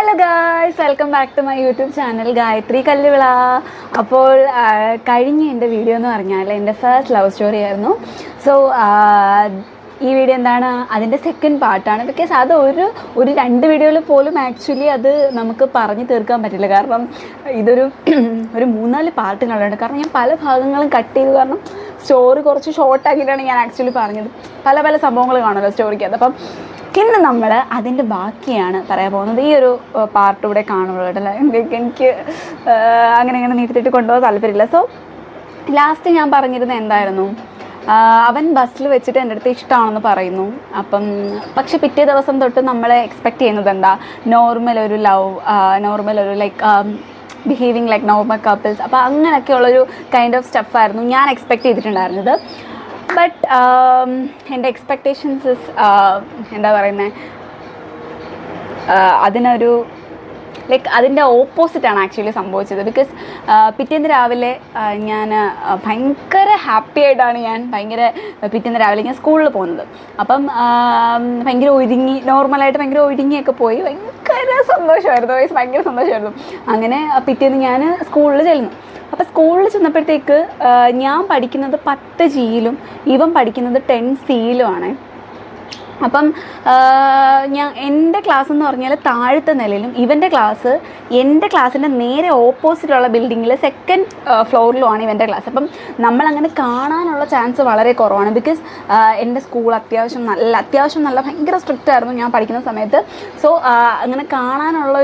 Hello guys, welcome back to my YouTube channel Gayathri Kalluvila. അപ്പോൾ കഴിഞ്ഞ എൻ്റെ വീഡിയോ എന്ന് പറഞ്ഞാൽ എൻ്റെ ഫസ്റ്റ് ലവ് സ്റ്റോറി ആയിരുന്നു. സോ ഈ വീഡിയോ എന്താണ്, അതിൻ്റെ സെക്കൻഡ് പാർട്ടാണ്. ബിക്കോസ് അത് ഒരു രണ്ട് വീഡിയോയിൽ പോലും ആക്ച്വലി അത് നമുക്ക് പറഞ്ഞു തീർക്കാൻ പറ്റില്ല. കാരണം ഇതൊരു ഒരു 3-4 പാർട്ടുകളുണ്ട്. കാരണം ഞാൻ പല ഭാഗങ്ങളും കട്ട് ചെയ്തു. കാരണം സ്റ്റോറി കുറച്ച് ഷോർട്ടാക്കിയിട്ടാണ് ഞാൻ ആക്ച്വലി പറഞ്ഞത്. പല സംഭവങ്ങൾ കാണുമല്ലോ സ്റ്റോറിക്കകത്ത്. അപ്പം ഇന്ന് നമ്മൾ അതിൻ്റെ ബാക്കിയാണ് പറയാൻ പോകുന്നത്. ഈ ഒരു പാർട്ട് ഇവിടെ കാണുള്ളൂ കേട്ടോ. എനിക്ക് അങ്ങനെ നീട്ടിട്ട് കൊണ്ടുപോകാൻ താല്പര്യമില്ല. സോ ലാസ്റ്റ് ഞാൻ പറഞ്ഞിരുന്നത് എന്തായിരുന്നു, അവൻ ബസ്സിൽ വെച്ചിട്ട് എൻ്റെ അടുത്ത് ഇഷ്ടമാണെന്ന് പറയുന്നു. പക്ഷെ പിറ്റേ ദിവസം തൊട്ട് നമ്മൾ എക്സ്പെക്റ്റ് ചെയ്യുന്നത് എന്താ, നോർമൽ ഒരു like behaving like normal couples. അപ്പോൾ അങ്ങനെയൊക്കെയുള്ളൊരു കൈൻഡ് ഓഫ് സ്റ്റഫായിരുന്നു ഞാൻ എക്സ്പെക്റ്റ് ചെയ്തിട്ടുണ്ടായിരുന്നത്. ബട്ട് എൻ്റെ എക്സ്പെക്റ്റേഷൻസ് എന്താ പറയുന്നത്, അതിനൊരു ലൈക്ക് അതിൻ്റെ ഓപ്പോസിറ്റാണ് ആക്ച്വലി സംഭവിച്ചത്. ബിക്കോസ് പിറ്റേന്ന് രാവിലെ ഞാൻ ഭയങ്കര ഹാപ്പി ആയിട്ടാണ് പിറ്റേന്ന് രാവിലെ ഞാൻ സ്കൂളിൽ പോകുന്നത്. അപ്പം ഭയങ്കര നോർമലായിട്ട് ഭയങ്കര ഒഴുങ്ങിയൊക്കെ പോയി. ഭയങ്കര സന്തോഷമായിരുന്നു. അങ്ങനെ പിറ്റേന്ന് ഞാൻ സ്കൂളിൽ ചെല്ലുന്നു. അപ്പോൾ സ്കൂളിൽ ചെന്നപ്പോഴത്തേക്ക് ഞാൻ പഠിക്കുന്നത് 10 Gയിലും ഇവൻ പഠിക്കുന്നത് 10 Cയിലുമാണ്. അപ്പം എൻ്റെ ക്ലാസ് എന്ന് പറഞ്ഞാൽ താഴത്തെ നിലയിലും ഇവൻ്റെ ക്ലാസ് എൻ്റെ ക്ലാസ്സിൻ്റെ നേരെ ഓപ്പോസിറ്റുള്ള ബിൽഡിങ്ങിൽ 2nd ഫ്ലോറിലുമാണ് ഇവൻ്റെ ക്ലാസ്. അപ്പം നമ്മളങ്ങനെ കാണാനുള്ള ചാൻസ് വളരെ കുറവാണ്. ബിക്കോസ് എൻ്റെ സ്കൂൾ അത്യാവശ്യം നല്ല ഭയങ്കര സ്ട്രിക്റ്റ് ആയിരുന്നു ഞാൻ പഠിക്കുന്ന സമയത്ത്. സോ അങ്ങനെ കാണാനുള്ള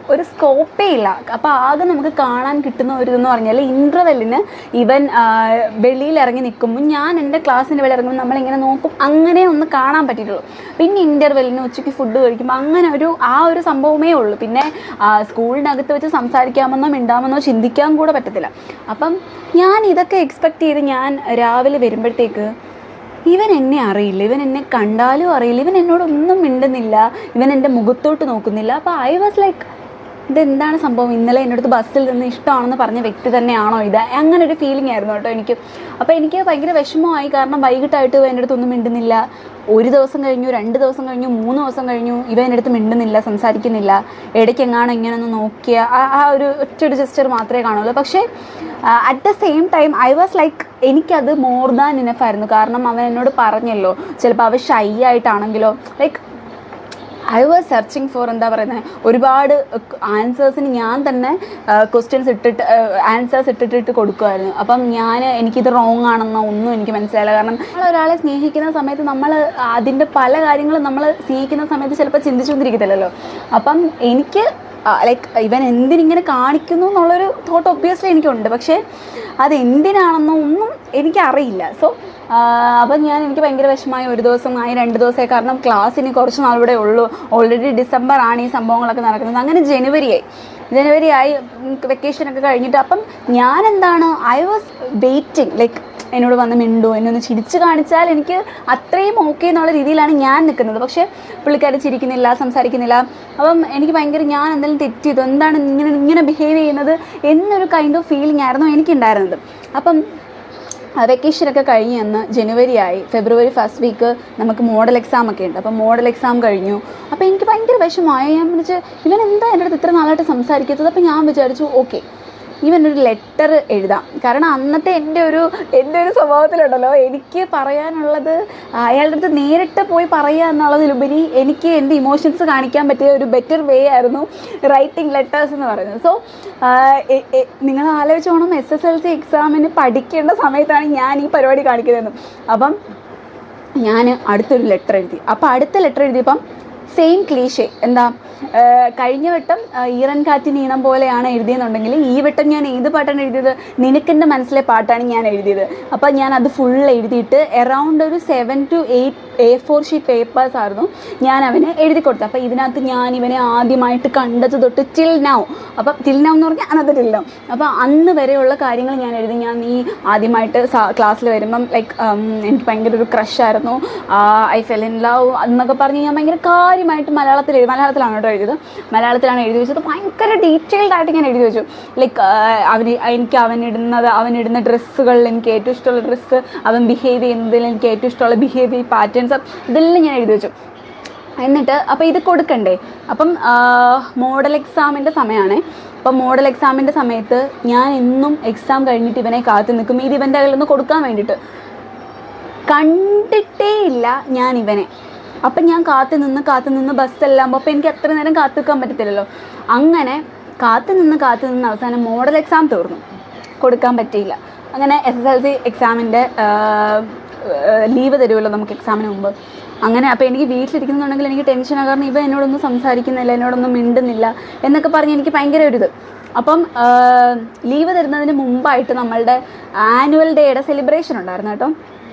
ഒരു സ്കോപ്പേ ഇല്ല. അപ്പോൾ ആകെ നമുക്ക് കാണാൻ കിട്ടുന്ന ഒരു ഇതെന്ന് പറഞ്ഞാൽ ഇൻ്റർവെല്ലിന് ഇവൻ വെളിയിൽ ഇറങ്ങി നിൽക്കുമ്പോൾ ഞാൻ എൻ്റെ ക്ലാസ്സിൻ്റെ വെളിയിൽ ഇറങ്ങുമ്പോൾ നമ്മളിങ്ങനെ നോക്കും, അങ്ങനെ ഒന്ന് കാണാൻ പറ്റുള്ളൂ. പിന്നെ ഇൻ്റർവെല്ലിന് ഉച്ചയ്ക്ക് ഫുഡ് കഴിക്കുമ്പോൾ അങ്ങനെ ഒരു സംഭവമേ ഉള്ളൂ. പിന്നെ സ്കൂളിനകത്ത് വെച്ച് സംസാരിക്കാമെന്നോ മിണ്ടാമെന്നോ ചിന്തിക്കാൻ കൂടെ പറ്റത്തില്ല. അപ്പം ഞാൻ ഇതൊക്കെ എക്സ്പെക്റ്റ് ചെയ്ത് ഞാൻ രാവിലെ വരുമ്പോഴത്തേക്ക് ഇവൻ എന്നെ അറിയില്ല, ഇവൻ എന്നെ കണ്ടാലും അറിയില്ല, ഇവൻ എന്നോടൊന്നും മിണ്ടുന്നില്ല, ഇവൻ എൻ്റെ മുഖത്തോട്ട് നോക്കുന്നില്ല. അപ്പോൾ ഐ വാസ് ലൈക്ക്, ഇതെന്താണ് സംഭവം, ഇന്നലെ എൻ്റെ അടുത്ത് ബസ്സിൽ നിന്ന് ഇഷ്ടമാണെന്ന് പറഞ്ഞ വ്യക്തി തന്നെയാണോ ഇത്? അങ്ങനെ ഒരു ഫീലിംഗ് ആയിരുന്നു കേട്ടോ എനിക്ക്. അപ്പോൾ എനിക്ക് ഭയങ്കര വിഷമമായി. കാരണം വൈകിട്ടായിട്ട് എൻ്റെ അടുത്തൊന്നും മിണ്ടുന്നില്ല. 1 ദിവസം കഴിഞ്ഞു, 2 ദിവസം കഴിഞ്ഞു, 3 ദിവസം കഴിഞ്ഞു, ഇവ എൻ്റെ അടുത്ത് മിണ്ടുന്നില്ല, സംസാരിക്കുന്നില്ല. ഇടയ്ക്കെങ്ങാണ് ഇങ്ങനെ ഒന്ന് നോക്കിയ ഒറ്റ ജസ്റ്റർ മാത്രമേ കാണുള്ളൂ. പക്ഷേ at the same time I was like, എനിക്കത് മോർ ദാൻ ഇനഫ് ആയിരുന്നു. കാരണം അവൻ എന്നോട് പറഞ്ഞല്ലോ, ചിലപ്പോൾ അവൻ ഷൈ ആയിട്ടാണെങ്കിലോ, like I was searching for എന്താ പറയുന്നത്, ഒരുപാട് ആൻസേഴ്സിന് ഞാൻ തന്നെ ആൻസേഴ്സ് ഇട്ടിട്ട് കൊടുക്കുമായിരുന്നു. അപ്പം എനിക്കിത് റോങ് ആണെന്നോ ഒന്നും എനിക്ക് മനസ്സിലായില്ല. കാരണം നമ്മൾ ഒരാളെ സ്നേഹിക്കുന്ന സമയത്ത് നമ്മൾ അതിൻ്റെ പല കാര്യങ്ങളും നമ്മൾ സ്നേഹിക്കുന്ന സമയത്ത് ചിലപ്പോൾ ചിന്തിച്ചുകൊണ്ടിരിക്കത്തില്ലല്ലോ. അപ്പം എനിക്ക് ലൈക്ക് ഇവൻ എന്തിനിങ്ങനെ കാണിക്കുന്നു എന്നുള്ളൊരു തോട്ട് ഒബ്വിയസ്ലി എനിക്കുണ്ട്. പക്ഷേ അതെന്തിനാണെന്നോ ഒന്നും എനിക്കറിയില്ല. സോ അപ്പം എനിക്ക് ഭയങ്കര വിഷമമായി. 1 ദിവസമായി, 2 ദിവസമായി. കാരണം ക്ലാസ്സിന് കുറച്ച് നാളിവിടെ ഉള്ളൂ. ഓൾറെഡി ഡിസംബർ ആണ് ഈ സംഭവങ്ങളൊക്കെ നടക്കുന്നത്. അങ്ങനെ ജനുവരി ആയി, വെക്കേഷനൊക്കെ കഴിഞ്ഞിട്ട്. അപ്പം ഐ വാസ് വെയിറ്റിംഗ്, ലൈക്ക് എന്നോട് വന്ന് മിണ്ടോ, എന്നൊന്ന് ചിരിച്ച് കാണിച്ചാൽ എനിക്ക് അത്രയും ഓക്കെ എന്നുള്ള രീതിയിലാണ് ഞാൻ നിൽക്കുന്നത്. പക്ഷേ പുള്ളിക്കാരി ചിരിക്കുന്നില്ല, സംസാരിക്കുന്നില്ല. അപ്പം എനിക്ക് ഭയങ്കര, ഞാൻ എന്തെങ്കിലും തെറ്റ് ചെയ്തു, എന്താണ് ഇങ്ങനെ ബിഹേവ് ചെയ്യുന്നത് എന്നൊരു കൈൻഡ് ഓഫ് ഫീലിംഗ് ആയിരുന്നു എനിക്കുണ്ടായിരുന്നത്. അപ്പം വെക്കേഷനൊക്കെ കഴിഞ്ഞ് അന്ന് ജനുവരി ആയി. ഫെബ്രുവരി ഫസ്റ്റ് വീക്ക് നമുക്ക് മോഡൽ എക്സാം ഒക്കെ ഉണ്ട്. അപ്പം മോഡൽ എക്സാം കഴിഞ്ഞു. അപ്പോൾ എനിക്ക് ഭയങ്കര വിഷമമായി. ഞാൻ വിളിച്ച്, ഇവൻ എന്താ എൻ്റെ അടുത്ത് ഇത്ര നാളായിട്ട് സംസാരിക്കുന്നത്? അപ്പോൾ ഞാൻ വിചാരിച്ചു, ഓക്കെ, ഇവനൊരു ലെറ്റർ എഴുതാം. കാരണം അന്നത്തെ എൻ്റെ ഒരു സ്വഭാവത്തിലുണ്ടല്ലോ, എനിക്ക് പറയാനുള്ളത് അയാളുടെ അടുത്ത് നേരിട്ട് പോയി പറയുക എന്നുള്ളതിലുപരി എനിക്ക് എൻ്റെ ഇമോഷൻസ് കാണിക്കാൻ പറ്റിയ ഒരു ബെറ്റർ വേ ആയിരുന്നു റൈറ്റിംഗ് ലെറ്റേഴ്സ് എന്ന് പറയുന്നത്. സോ നിങ്ങൾ ആലോചിച്ചോണം, SSLC എക്സാമിന് പഠിക്കേണ്ട സമയത്താണ് ഞാൻ ഈ പരിപാടി കാണിക്കുന്നതെന്ന്. അപ്പം ഞാൻ അടുത്തൊരു ലെറ്റർ എഴുതി. അപ്പോൾ അടുത്ത ലെറ്റർ എഴുതിയപ്പം സെയിം ക്ലീഷേ, എന്താ, കഴിഞ്ഞ വട്ടം ഈറൻ കാറ്റിന് ഈണം പോലെയാണ് എഴുതിയെന്നുണ്ടെങ്കിൽ ഈ വട്ടം ഞാൻ ഏത് പാട്ടാണ് എഴുതിയത്, നിനക്കെൻ്റെ മനസ്സിലെ പാട്ടാണ് ഞാൻ എഴുതിയത്. അപ്പോൾ ഞാൻ അത് ഫുൾ എഴുതിയിട്ട് അറൗണ്ട് ഒരു 7 to 8 A4 ഷീറ്റ് പേപ്പേഴ്സ് ആയിരുന്നു ഞാൻ അവന് എഴുതി കൊടുത്തത്. അപ്പോൾ ഇതിനകത്ത് ഞാൻ ഇവനെ ആദ്യമായിട്ട് കണ്ടത് തൊട്ട് ടിൽ നൗ എന്ന് പറഞ്ഞാൽ അന്നത്തെ ടിൽ നൗ, അപ്പോൾ അന്ന് വരെയുള്ള കാര്യങ്ങൾ ഞാൻ എഴുതി. ഞാൻ ആദ്യമായിട്ട് ക്ലാസ്സിൽ വരുമ്പം ലൈക്ക് എനിക്ക് ഭയങ്കര ഒരു ക്രഷായിരുന്നു, ഐ ഫെൽ ഇൻ ലവ് എന്നൊക്കെ പറഞ്ഞ് ഞാൻ ഭയങ്കര കാര്യമായിട്ട് മലയാളത്തിലാണ് കേട്ടോ എഴുതിയത്. മലയാളത്തിലാണ് എഴുതി വെച്ചത്. ഭയങ്കര ഡീറ്റെയിൽഡ് ആയിട്ട് ഞാൻ എഴുതി വെച്ചു. ലൈക്ക് അവനിടുന്ന ഡ്രസ്സുകളിൽ എനിക്ക് ഏറ്റവും ഇഷ്ടമുള്ള ഡ്രസ്സ്, അവൻ ബിഹേവ് ചെയ്യുന്നതിൽ എനിക്ക് ഏറ്റവും ഇഷ്ടമുള്ള ബിഹേവിയർ പാറ്റേൺസ്, ഇതെല്ലാം ഞാൻ എഴുതി വെച്ചു. എന്നിട്ട് അപ്പോൾ ഇത് കൊടുക്കണ്ടേ. അപ്പം മോഡൽ എക്സാമിൻ്റെ സമയമാണ്. അപ്പം മോഡൽ എക്സാമിൻ്റെ സമയത്ത് ഞാൻ എന്നും എക്സാം കഴിഞ്ഞിട്ട് ഇവനെ കാത്തു നിൽക്കും ഇത് ഇവൻ്റെ കയ്യിൽ നിന്ന് കൊടുക്കാൻ വേണ്ടിയിട്ട്. കണ്ടിട്ടേ ഇല്ല ഞാൻ ഇവനെ. അപ്പം ഞാൻ കാത്തു നിന്ന് ബസ്സെല്ലാം അപ്പോൾ എനിക്ക് അത്ര നേരം കാത്തു നിൽക്കാൻ പറ്റത്തില്ലല്ലോ. അങ്ങനെ കാത്തു നിന്ന് അവസാനം മോഡൽ എക്സാം തീർന്നു, കൊടുക്കാൻ പറ്റിയില്ല. അങ്ങനെ SSLC എക്സാമിൻ്റെ ലീവ് തരുമല്ലോ നമുക്ക് എക്സാമിന് മുമ്പ്. അങ്ങനെ അപ്പോൾ എനിക്ക് വീട്ടിലിരിക്കുന്നുണ്ടെങ്കിൽ എനിക്ക് ടെൻഷനാണ്, കാരണം ഇവ എന്നോടൊന്നും സംസാരിക്കുന്നില്ല, എന്നോടൊന്നും മിണ്ടുന്നില്ല എന്നൊക്കെ പറഞ്ഞ് എനിക്ക് ഭയങ്കര ഒരിത്. അപ്പം ലീവ് തരുന്നതിന് മുമ്പായിട്ട് നമ്മളുടെ ആനുവൽ ഡേയുടെ സെലിബ്രേഷൻ ഉണ്ടായിരുന്നു കേട്ടോ.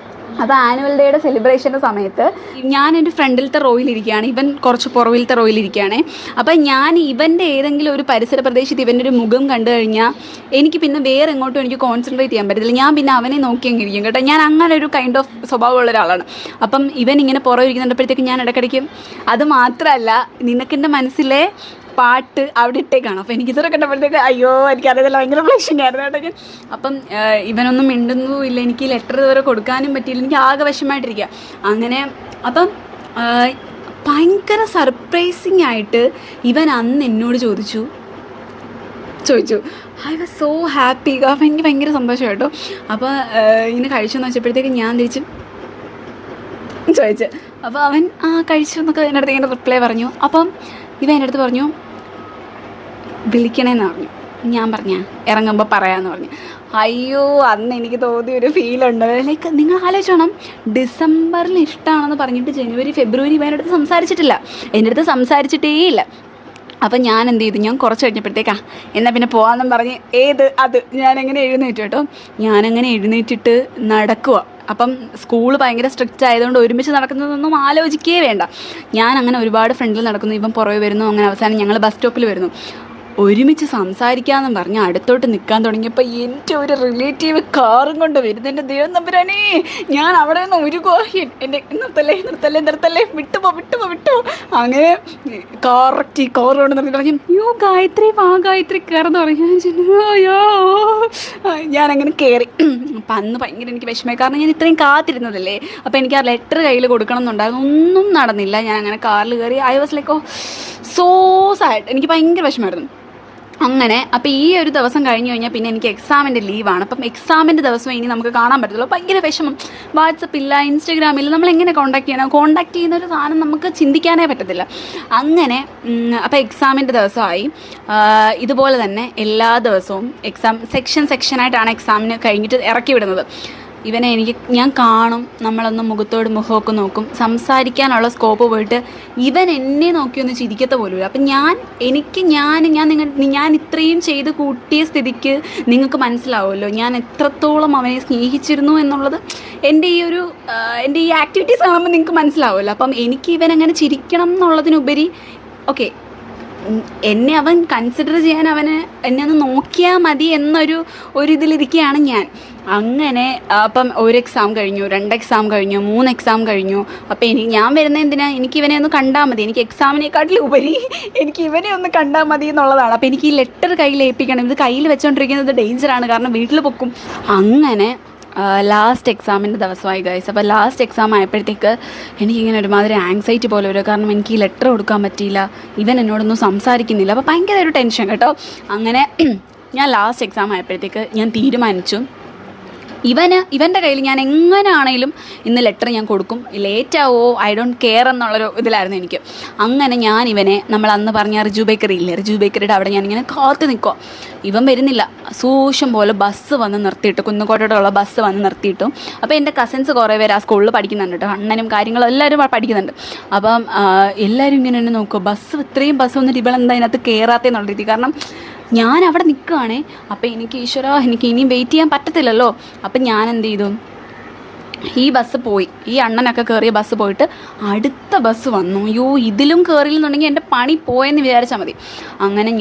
അപ്പോൾ ആനുവൽ ഡേയുടെ സെലിബ്രേഷൻ്റെ സമയത്ത് ഞാൻ എൻ്റെ ഫ്രണ്ടിലത്തെ റോയിലിരിക്കുകയാണ്, ഇവൻ കുറച്ച് പുറവിലത്തെ റോയിലിരിക്കുകയാണ്. അപ്പം ഞാൻ ഇവൻ്റെ ഏതെങ്കിലും ഒരു പരിസര പ്രദേശത്ത് ഇവൻ്റെ ഒരു മുഖം കണ്ടു കഴിഞ്ഞാൽ എനിക്ക് പിന്നെ വേറെ എങ്ങോട്ടും എനിക്ക് കോൺസെൻട്രേറ്റ് ചെയ്യാൻ പറ്റത്തില്ല. ഞാൻ പിന്നെ അവനെ നോക്കി അങ്ങിരിക്കും കേട്ടോ. ഞാൻ അങ്ങനെ ഒരു കൈൻഡ് ഓഫ് സ്വഭാവമുള്ള ഒരാളാണ്. അപ്പം ഇവൻ ഇങ്ങനെ പുറകെ ഇരിക്കുന്നുണ്ടപ്പോഴത്തേക്ക് ഞാൻ ഇടയ്ക്കിടയ്ക്കും അത് മാത്രമല്ല നിനക്കെൻ്റെ മനസ്സിലെ പാട്ട് അവിടെ ഇട്ടേക്കാണ്. അപ്പോൾ എനിക്കിതൊക്കെ കണ്ടപ്പോഴത്തേക്ക് അയ്യോ എനിക്കറിയത്തില്ല, ഭയങ്കര ബ്ലഷിംഗ് ആയിരുന്നു കേട്ടോ. അപ്പം ഇവനൊന്നും മിണ്ടുന്നുമില്ല, എനിക്ക് ലെറ്റർ ഇതുവരെ കൊടുക്കാനും പറ്റിയില്ല, എനിക്ക് ആകെ വിഷമമായിട്ടിരിക്കുക. അങ്ങനെ അപ്പം ഭയങ്കര സർപ്രൈസിങ് ആയിട്ട് ഇവൻ അന്ന് എന്നോട് ചോദിച്ചു ഐ വാസ് സോ ഹാപ്പി. അപ്പം എനിക്ക് ഭയങ്കര സന്തോഷം കേട്ടോ. അപ്പോൾ ഇങ്ങനെ കഴിച്ചെന്ന് വെച്ചപ്പോഴത്തേക്ക് ഞാൻ തിരിച്ച് ചോദിച്ചു. അപ്പോൾ അവൻ കഴിച്ചു എന്നൊക്കെ എൻ്റെ അടുത്ത് ഇങ്ങനെ റിപ്ലൈ പറഞ്ഞു. അപ്പം ഇവൻ എൻ്റെ അടുത്ത് പറഞ്ഞു വിളിക്കണേന്ന് പറഞ്ഞു. ഞാൻ പറഞ്ഞാൽ ഇറങ്ങുമ്പോൾ പറയാമെന്ന് പറഞ്ഞു. അയ്യോ അന്ന് എനിക്ക് തോന്നിയൊരു ഫീലുണ്ട്. ലൈക്ക് നിങ്ങൾ ആലോചിച്ചോണം, ഡിസംബറിൽ ഇഷ്ടമാണെന്ന് പറഞ്ഞിട്ട് ജനുവരി ഫെബ്രുവരി ഇവൻ്റെ അടുത്ത് സംസാരിച്ചിട്ടില്ല, എൻ്റെ അടുത്ത് സംസാരിച്ചിട്ടേ ഇല്ല. അപ്പം ഞാൻ എന്ത് ചെയ്തു, ഞാൻ കുറച്ച് കഴിഞ്ഞപ്പോഴത്തേക്കാ എന്നാൽ പിന്നെ പോകാമെന്നും പറഞ്ഞ് ഞാനങ്ങനെ എഴുന്നേറ്റു കേട്ടോ. ഞാനങ്ങനെ എഴുന്നേറ്റിട്ട് നടക്കുക. അപ്പം സ്കൂൾ ഭയങ്കര സ്ട്രിക്റ്റ് ആയതുകൊണ്ട് ഒരുമിച്ച് നടക്കുന്നതൊന്നും ആലോചിക്കുകയേ വേണ്ട. ഞാൻ അങ്ങനെ ഒരുപാട് ഫ്രണ്ടിൽ നടക്കുന്നു, ഇപ്പം പുറകെ വരുന്നു. അങ്ങനെ അവസാനം ഞങ്ങൾ ബസ് സ്റ്റോപ്പിൽ വരുന്നു. ഒരുമിച്ച് സംസാരിക്കാമെന്നും പറഞ്ഞ് അടുത്തോട്ട് നിൽക്കാൻ തുടങ്ങിയപ്പോൾ എൻ്റെ ഒരു റിലേറ്റീവ് കാറും കൊണ്ട് വരുന്നു. എൻ്റെ ദൈവം തമ്പുരാനേ, ഞാൻ അവിടെ നിന്ന് ഒരുക്കോ എൻ്റെ നിർത്തല്ലേ വിട്ടുപോ. അങ്ങനെ കറക്റ്റ് ഈ കാർ കൊണ്ട് നിർത്തി പറഞ്ഞു യോ ഗായത്രി ഗായത്രി കയറുന്നു പറഞ്ഞു. ഞാനങ്ങനെ കയറി. അപ്പം അന്ന് ഭയങ്കര എനിക്ക് വിഷമമായി, കാരണം ഞാൻ ഇത്രയും കാത്തിരുന്നതല്ലേ. അപ്പോൾ എനിക്ക് ആ ലെറ്റർ കയ്യിൽ കൊടുക്കണം എന്നുണ്ടായിരുന്നു, ഒന്നും നടന്നില്ല. ഞാൻ അങ്ങനെ കാറിൽ കയറി. I was like so sad, എനിക്ക് ഭയങ്കര വിഷമമായിരുന്നു. അങ്ങനെ അപ്പോൾ ഈ ഒരു ദിവസം കഴിഞ്ഞ് കഴിഞ്ഞാൽ പിന്നെ എനിക്ക് എക്സാമിൻ്റെ ലീവാണ്. അപ്പം എക്സാമിൻ്റെ ദിവസം ഇനി നമുക്ക് കാണാൻ പറ്റത്തുള്ളൂ. ഭയങ്കര വിഷമം. വാട്സപ്പില്ല, ഇൻസ്റ്റഗ്രാമില്ല, നമ്മളെങ്ങനെ കോൺടാക്ട് ചെയ്യുന്ന ഒരു സാധനം നമുക്ക് ചിന്തിക്കാനേ പറ്റത്തില്ല. അങ്ങനെ അപ്പോൾ എക്സാമിൻ്റെ ദിവസമായി. ഇതുപോലെ തന്നെ എല്ലാ ദിവസവും എക്സാം സെക്ഷനായിട്ടാണ് എക്സാമിന് കഴിഞ്ഞിട്ട് ഇറക്കി വിടുന്നത്. ഇവനെ ഞാൻ കാണും, നമ്മളൊന്ന് മുഖത്തോട് മുഖമൊക്കെ നോക്കും, സംസാരിക്കാനുള്ള സ്കോപ്പ് പോയിട്ട് ഇവൻ എന്നെ നോക്കിയൊന്ന് ചിരിക്കത്ത പോലുമില്ല. അപ്പം ഞാൻ ഇത്രയും ചെയ്ത് കൂട്ടിയ സ്ഥിതിക്ക് നിങ്ങൾക്ക് മനസ്സിലാവുമല്ലോ ഞാൻ എത്രത്തോളം അവനെ സ്നേഹിച്ചിരുന്നു എന്നുള്ളത്. എൻ്റെ ഈ ആക്ടിവിറ്റീസ് കാണുമ്പോൾ നിങ്ങൾക്ക് മനസ്സിലാവുമല്ലോ. അപ്പം എനിക്ക് ഇവനങ്ങനെ ചിരിക്കണം എന്നുള്ളതിനുപരി ഓക്കെ എന്നെ അവൻ കൺസിഡർ ചെയ്യാൻ എന്നെ ഒന്ന് നോക്കിയാൽ മതി ഇതിലിരിക്കുകയാണ് ഞാൻ. അങ്ങനെ അപ്പം 1 എക്സാം കഴിഞ്ഞു, 2 എക്സാം കഴിഞ്ഞു, 3 എക്സാം കഴിഞ്ഞു. അപ്പം ഞാൻ വരുന്നത് എന്തിനാ, എനിക്ക് ഇവനെ ഒന്ന് കണ്ടാൽ മതി, എനിക്ക് എക്സാമിനെക്കാട്ടിലും ഉപരി എനിക്ക് ഇവനെ ഒന്ന് കണ്ടാൽ മതി എന്നുള്ളതാണ്. അപ്പം എനിക്ക് ഈ ലെറ്റർ കയ്യിൽ ഏൽപ്പിക്കണം. ഇത് കയ്യിൽ വെച്ചുകൊണ്ടിരിക്കുന്നത് ഡേഞ്ചറാണ്, കാരണം വീട്ടിൽ പൊക്കും. അങ്ങനെ ലാസ്റ്റ് എക്സാമിൻ്റെ ദിവസമായി ഗൈസ്. അപ്പോൾ ലാസ്റ്റ് എക്സാം ആയപ്പോഴത്തേക്ക് എനിക്കിങ്ങനെ ഒരുമാതിരി ആങ്സൈറ്റി പോലെ വരും, കാരണം എനിക്ക് ഈ ലെറ്റർ കൊടുക്കാൻ പറ്റിയില്ല, ഇവൻ എന്നോടൊന്നും സംസാരിക്കുന്നില്ല. അപ്പോൾ ഭയങ്കര ഒരു ടെൻഷൻ കേട്ടോ. അങ്ങനെ ഞാൻ ലാസ്റ്റ് എക്സാം ആയപ്പോഴത്തേക്ക് ഞാൻ തീരുമാനിച്ചു ഇവൻ്റെ കയ്യിൽ ഞാൻ എങ്ങനെയാണെങ്കിലും ഇന്ന് ലെറ്റർ ഞാൻ കൊടുക്കും, ലേറ്റാവോ ഐ ഡോണ്ട് കെയർ എന്നുള്ളൊരു ഇതിലായിരുന്നു എനിക്ക്. അങ്ങനെ ഞാൻ ഇവനെ നമ്മൾ അന്ന് പറഞ്ഞ റിജു ബേക്കറിയുടെ അവിടെ ഞാനിങ്ങനെ കാത്ത് നിൽക്കുക. ഇവൻ വരുന്നില്ല. സൂക്ഷം പോലെ ബസ് വന്ന് നിർത്തിയിട്ടു, കുന്നുകോട്ടോടുള്ള ബസ് വന്ന് നിർത്തിയിട്ടു. അപ്പോൾ എൻ്റെ കസിൻസ് കുറേ പേര് ആ സ്കൂളിൽ പഠിക്കുന്നുണ്ട് കേട്ടോ, അണ്ണനും കാര്യങ്ങളും എല്ലാവരും പഠിക്കുന്നുണ്ട്. അപ്പം എല്ലാവരും ഇങ്ങനെ എന്നെ നോക്കുക, ഇത്രയും ബസ് വന്നിട്ട് ഇവളെന്താ അതിനകത്ത് കയറാത്തേന്നുള്ള രീതി. കാരണം ഞാൻ അവിടെ നിൽക്കുകയാണേ. അപ്പം എനിക്ക് എനിക്ക് ഇനിയും വെയിറ്റ് ചെയ്യാൻ പറ്റത്തില്ലല്ലോ. അപ്പം ഞാൻ എന്ത് ചെയ്തു, ഈ ബസ് പോയി, ഈ അണ്ണനൊക്കെ കയറിയ ബസ് പോയിട്ട് അടുത്ത ബസ് വന്നു. ഇതിലും കയറിയില്ലെന്നുണ്ടെങ്കിൽ എൻ്റെ പണി പോയെന്ന് വിചാരിച്ചാൽ മതി. അങ്ങനെ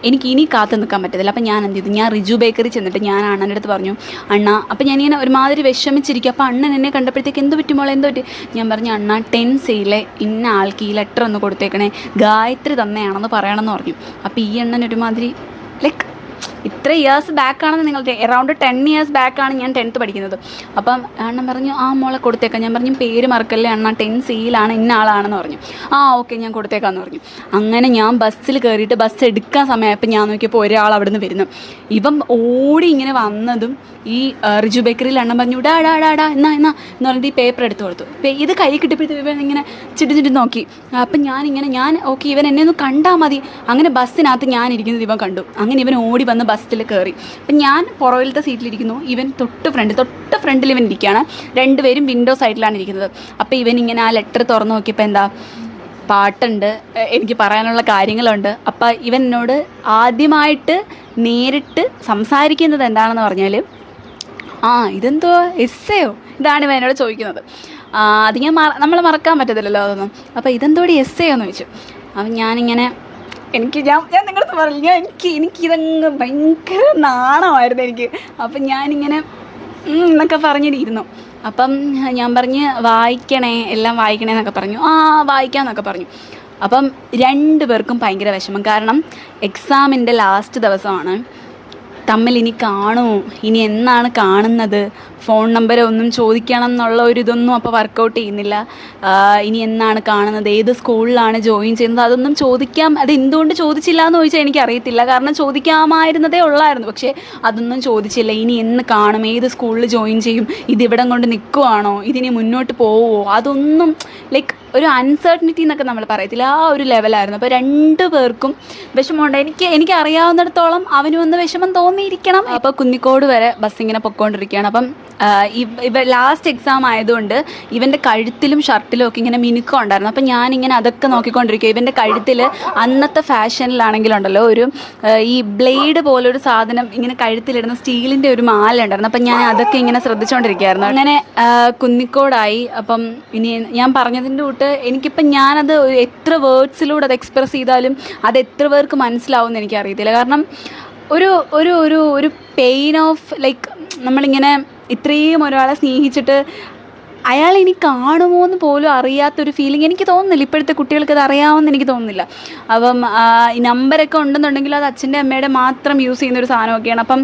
എനിക്ക് ഇനി കാത്തു നിൽക്കാൻ പറ്റത്തില്ല. അപ്പം ഞാൻ എന്ത് ചെയ്തു, ഞാൻ റിജു ബേക്കറി ചെന്നിട്ട് ഞാൻ അണ്ണൻ്റെ അടുത്ത് പറഞ്ഞു, അണ്ണാ, അപ്പം ഞാനിങ്ങനെ ഒരുമാതിരി വിഷമിച്ചിരിക്കും. അപ്പോൾ അണ്ണൻ എന്നെ കണ്ടപ്പോഴത്തേക്ക് എന്ത് പറ്റി മോളെ, എന്ത് പറ്റി? ഞാൻ പറഞ്ഞു, അണ്ണാ 10Cയിലെ ഇന്ന ആൾക്ക് ഈ ലെറ്റർ ഒന്ന് കൊടുത്തേക്കണേ, ഗായത്രി തന്നെയാണെന്ന് പറയണമെന്ന് പറഞ്ഞു. അപ്പോൾ ഈ അണ്ണൻ ഒരുമാതിരി ലൈക്ക് എത്ര ഇയേഴ്സ് ബാക്കാണെന്ന് നിങ്ങൾ അറൗണ്ട് 10 ഇയേഴ്സ് ബാക്കാണ് ഞാൻ 10th പഠിക്കുന്നത്. അപ്പം അണ്ണൻ പറഞ്ഞു മോളെ കൊടുത്തേക്കാം. ഞാൻ പറഞ്ഞു പേര് മറക്കല്ലേ അണ്ണ, 10Cയിലാണ് ഇന്ന ആളാണെന്ന് പറഞ്ഞു. ഓക്കെ ഞാൻ കൊടുത്തേക്കാന്ന് പറഞ്ഞു. അങ്ങനെ ഞാൻ ബസ്സിൽ കയറിയിട്ട് ബസ് എടുക്കാൻ സമയമായപ്പോൾ ഞാൻ നോക്കിയപ്പോൾ ഒരാൾ അവിടെ നിന്ന് വരുന്നു. ഇവൻ ഓടി ഇങ്ങനെ വന്നതും ഈ റിജു ബേക്കറിയിൽ അണ്ണൻ പറഞ്ഞു ഡാ എന്നാ എന്ന് പറഞ്ഞിട്ട് ഈ പേപ്പർ എടുത്ത് കൊടുത്തു. ഇത് കൈ കിട്ടിയപ്പോഴത്തേക്ക് ഇവൻ ഇങ്ങനെ ചുറ്റി നോക്കി. അപ്പം ഞാൻ ഓക്കെ ഇവൻ എന്നെ ഒന്ന് കണ്ടാൽ മതി. അങ്ങനെ ബസ്സിനകത്ത് ഞാൻ ഇരിക്കുന്നത് ഇവൻ കണ്ടു. അങ്ങനെ ഇവൻ ഓടി വന്ന് ബസ്സിൽ കയറി. അപ്പം ഞാൻ പുറകിലത്തെ സീറ്റിലിരിക്കുന്നു, ഇവൻ തൊട്ട് ഫ്രണ്ടിൽ ഇവൻ ഇരിക്കുകയാണ്. രണ്ടുപേരും വിൻഡോ സൈഡിലാണ് ഇരിക്കുന്നത്. അപ്പം ഇവൻ ഇങ്ങനെ ആ ലെറ്റർ തുറന്ന് നോക്കിയപ്പോൾ എന്താ പാട്ടുണ്ട്, എനിക്ക് പറയാനുള്ള കാര്യങ്ങളുണ്ട്. അപ്പം ഇവൻ എന്നോട് ആദ്യമായിട്ട് നേരിട്ട് സംസാരിക്കുന്നത് എന്താണെന്ന് പറഞ്ഞാൽ ഇതെന്തോ എസ്സേയോ ഇതാണ് ഇവൻ എന്നോട് ചോദിക്കുന്നത്. അത് നമ്മൾ മറക്കാൻ പറ്റത്തില്ലല്ലോ അതൊന്നും. അപ്പോൾ ഇതെന്തോടി എസ്സേയോ എന്ന് ചോദിച്ചു. അപ്പം ഞാനിങ്ങനെ ഞാൻ നിങ്ങളടുത്ത് പറഞ്ഞില്ല, എനിക്കിതങ്ങ് ഭയങ്കര നാണമായിരുന്നു എനിക്ക്. അപ്പം ഞാനിങ്ങനെ എന്നൊക്കെ പറഞ്ഞിരുന്നു. അപ്പം ഞാൻ പറഞ്ഞ് വായിക്കണേ, എല്ലാം വായിക്കണേ എന്നൊക്കെ പറഞ്ഞു. വായിക്കാമെന്നൊക്കെ പറഞ്ഞു. അപ്പം 2 പേർക്കും ഭയങ്കര വിഷമം. കാരണം എക്സാമിൻ്റെ ലാസ്റ്റ് ദിവസമാണ്. തമ്മിൽ ഇനി കാണുമോ, ഇനി എന്നാണ് കാണുന്നത്, ഫോൺ നമ്പർ ഒന്നും ചോദിക്കണം എന്നുള്ള ഒരു ഇതൊന്നും അപ്പോൾ വർക്കൗട്ട് ചെയ്യുന്നില്ല. ഇനി എന്നാണ് കാണുന്നത്, ഏത് സ്കൂളിലാണ് ജോയിൻ ചെയ്യുന്നത്, അതൊന്നും അത് എന്തുകൊണ്ട് ചോദിച്ചില്ല എന്ന് ചോദിച്ചാൽ എനിക്കറിയത്തില്ല. കാരണം ചോദിക്കാമായിരുന്നതേ ഉള്ളായിരുന്നു, പക്ഷേ അതൊന്നും ചോദിച്ചില്ല. ഇനി എന്ന് കാണും, ഏത് സ്കൂളിൽ ജോയിൻ ചെയ്യും, ഇതിവിടം കൊണ്ട് നിൽക്കുവാണോ, ഇതിനി മുന്നോട്ട് പോവുമോ, അതൊന്നും ലൈക്ക് ഒരു അൺസർട്ടനിറ്റി എന്നൊക്കെ നമ്മൾ പറയത്തില്ല, ആ ഒരു ലെവലായിരുന്നു. അപ്പോൾ 2 പേർക്കും വിഷമമുണ്ട്. എനിക്ക് അറിയാവുന്നിടത്തോളം അവനും ഒന്ന് വിഷമം തോന്നിയിരിക്കണം. അപ്പോൾ കുന്നിക്കോട് വരെ ബസ് ഇങ്ങനെ പൊയ്ക്കൊണ്ടിരിക്കുകയാണ്. അപ്പം ഇവ ലാസ്റ്റ് എക്സാം ആയതുകൊണ്ട് ഇവൻ്റെ കഴുത്തിലും ഷർട്ടിലും ഒക്കെ ഇങ്ങനെ മിനുക്കം ഉണ്ടായിരുന്നു. അപ്പം ഞാനിങ്ങനെ അതൊക്കെ നോക്കിക്കൊണ്ടിരിക്കുക. ഇവൻ്റെ കഴുത്തിൽ അന്നത്തെ ഫാഷനിലാണെങ്കിലുണ്ടല്ലോ ഒരു ഈ ബ്ലേഡ് പോലൊരു സാധനം ഇങ്ങനെ കഴുത്തിലിടുന്ന സ്റ്റീലിൻ്റെ ഒരു മാല ഉണ്ടായിരുന്നു. അപ്പം ഞാൻ അതൊക്കെ ഇങ്ങനെ ശ്രദ്ധിച്ചുകൊണ്ടിരിക്കുകയായിരുന്നു. അങ്ങനെ കുന്നിക്കോടായി. അപ്പം ഇനി ഞാൻ പറഞ്ഞതിൻ്റെ കൂട്ട് എനിക്കിപ്പം ഞാനത് എത്ര വേർഡ്സിലൂടെ അത് എക്സ്പ്രസ് ചെയ്താലും അത് എത്ര പേർക്ക് മനസ്സിലാവും എന്ന് എനിക്കറിയത്തില്ല. കാരണം ഒരു ഒരു ഒരു ഒരു പെയിൻ ഓഫ് ലൈക്ക് നമ്മളിങ്ങനെ ഇത്രയും ഒരാളെ സ്നേഹിച്ചിട്ട് അയാൾ ഇനി കാണുമോ എന്ന് പോലും അറിയാത്തൊരു ഫീലിംഗ് എനിക്ക് തോന്നുന്നില്ല. ഇപ്പോഴത്തെ കുട്ടികൾക്ക് അത് അറിയാമെന്ന് എനിക്ക് തോന്നുന്നില്ല. അപ്പം ഈ നമ്പരൊക്കെ ഉണ്ടെന്നുണ്ടെങ്കിൽ അത് അച്ഛൻ്റെ അമ്മയുടെ മാത്രം യൂസ് ചെയ്യുന്നൊരു സാധനമൊക്കെയാണ്. അപ്പം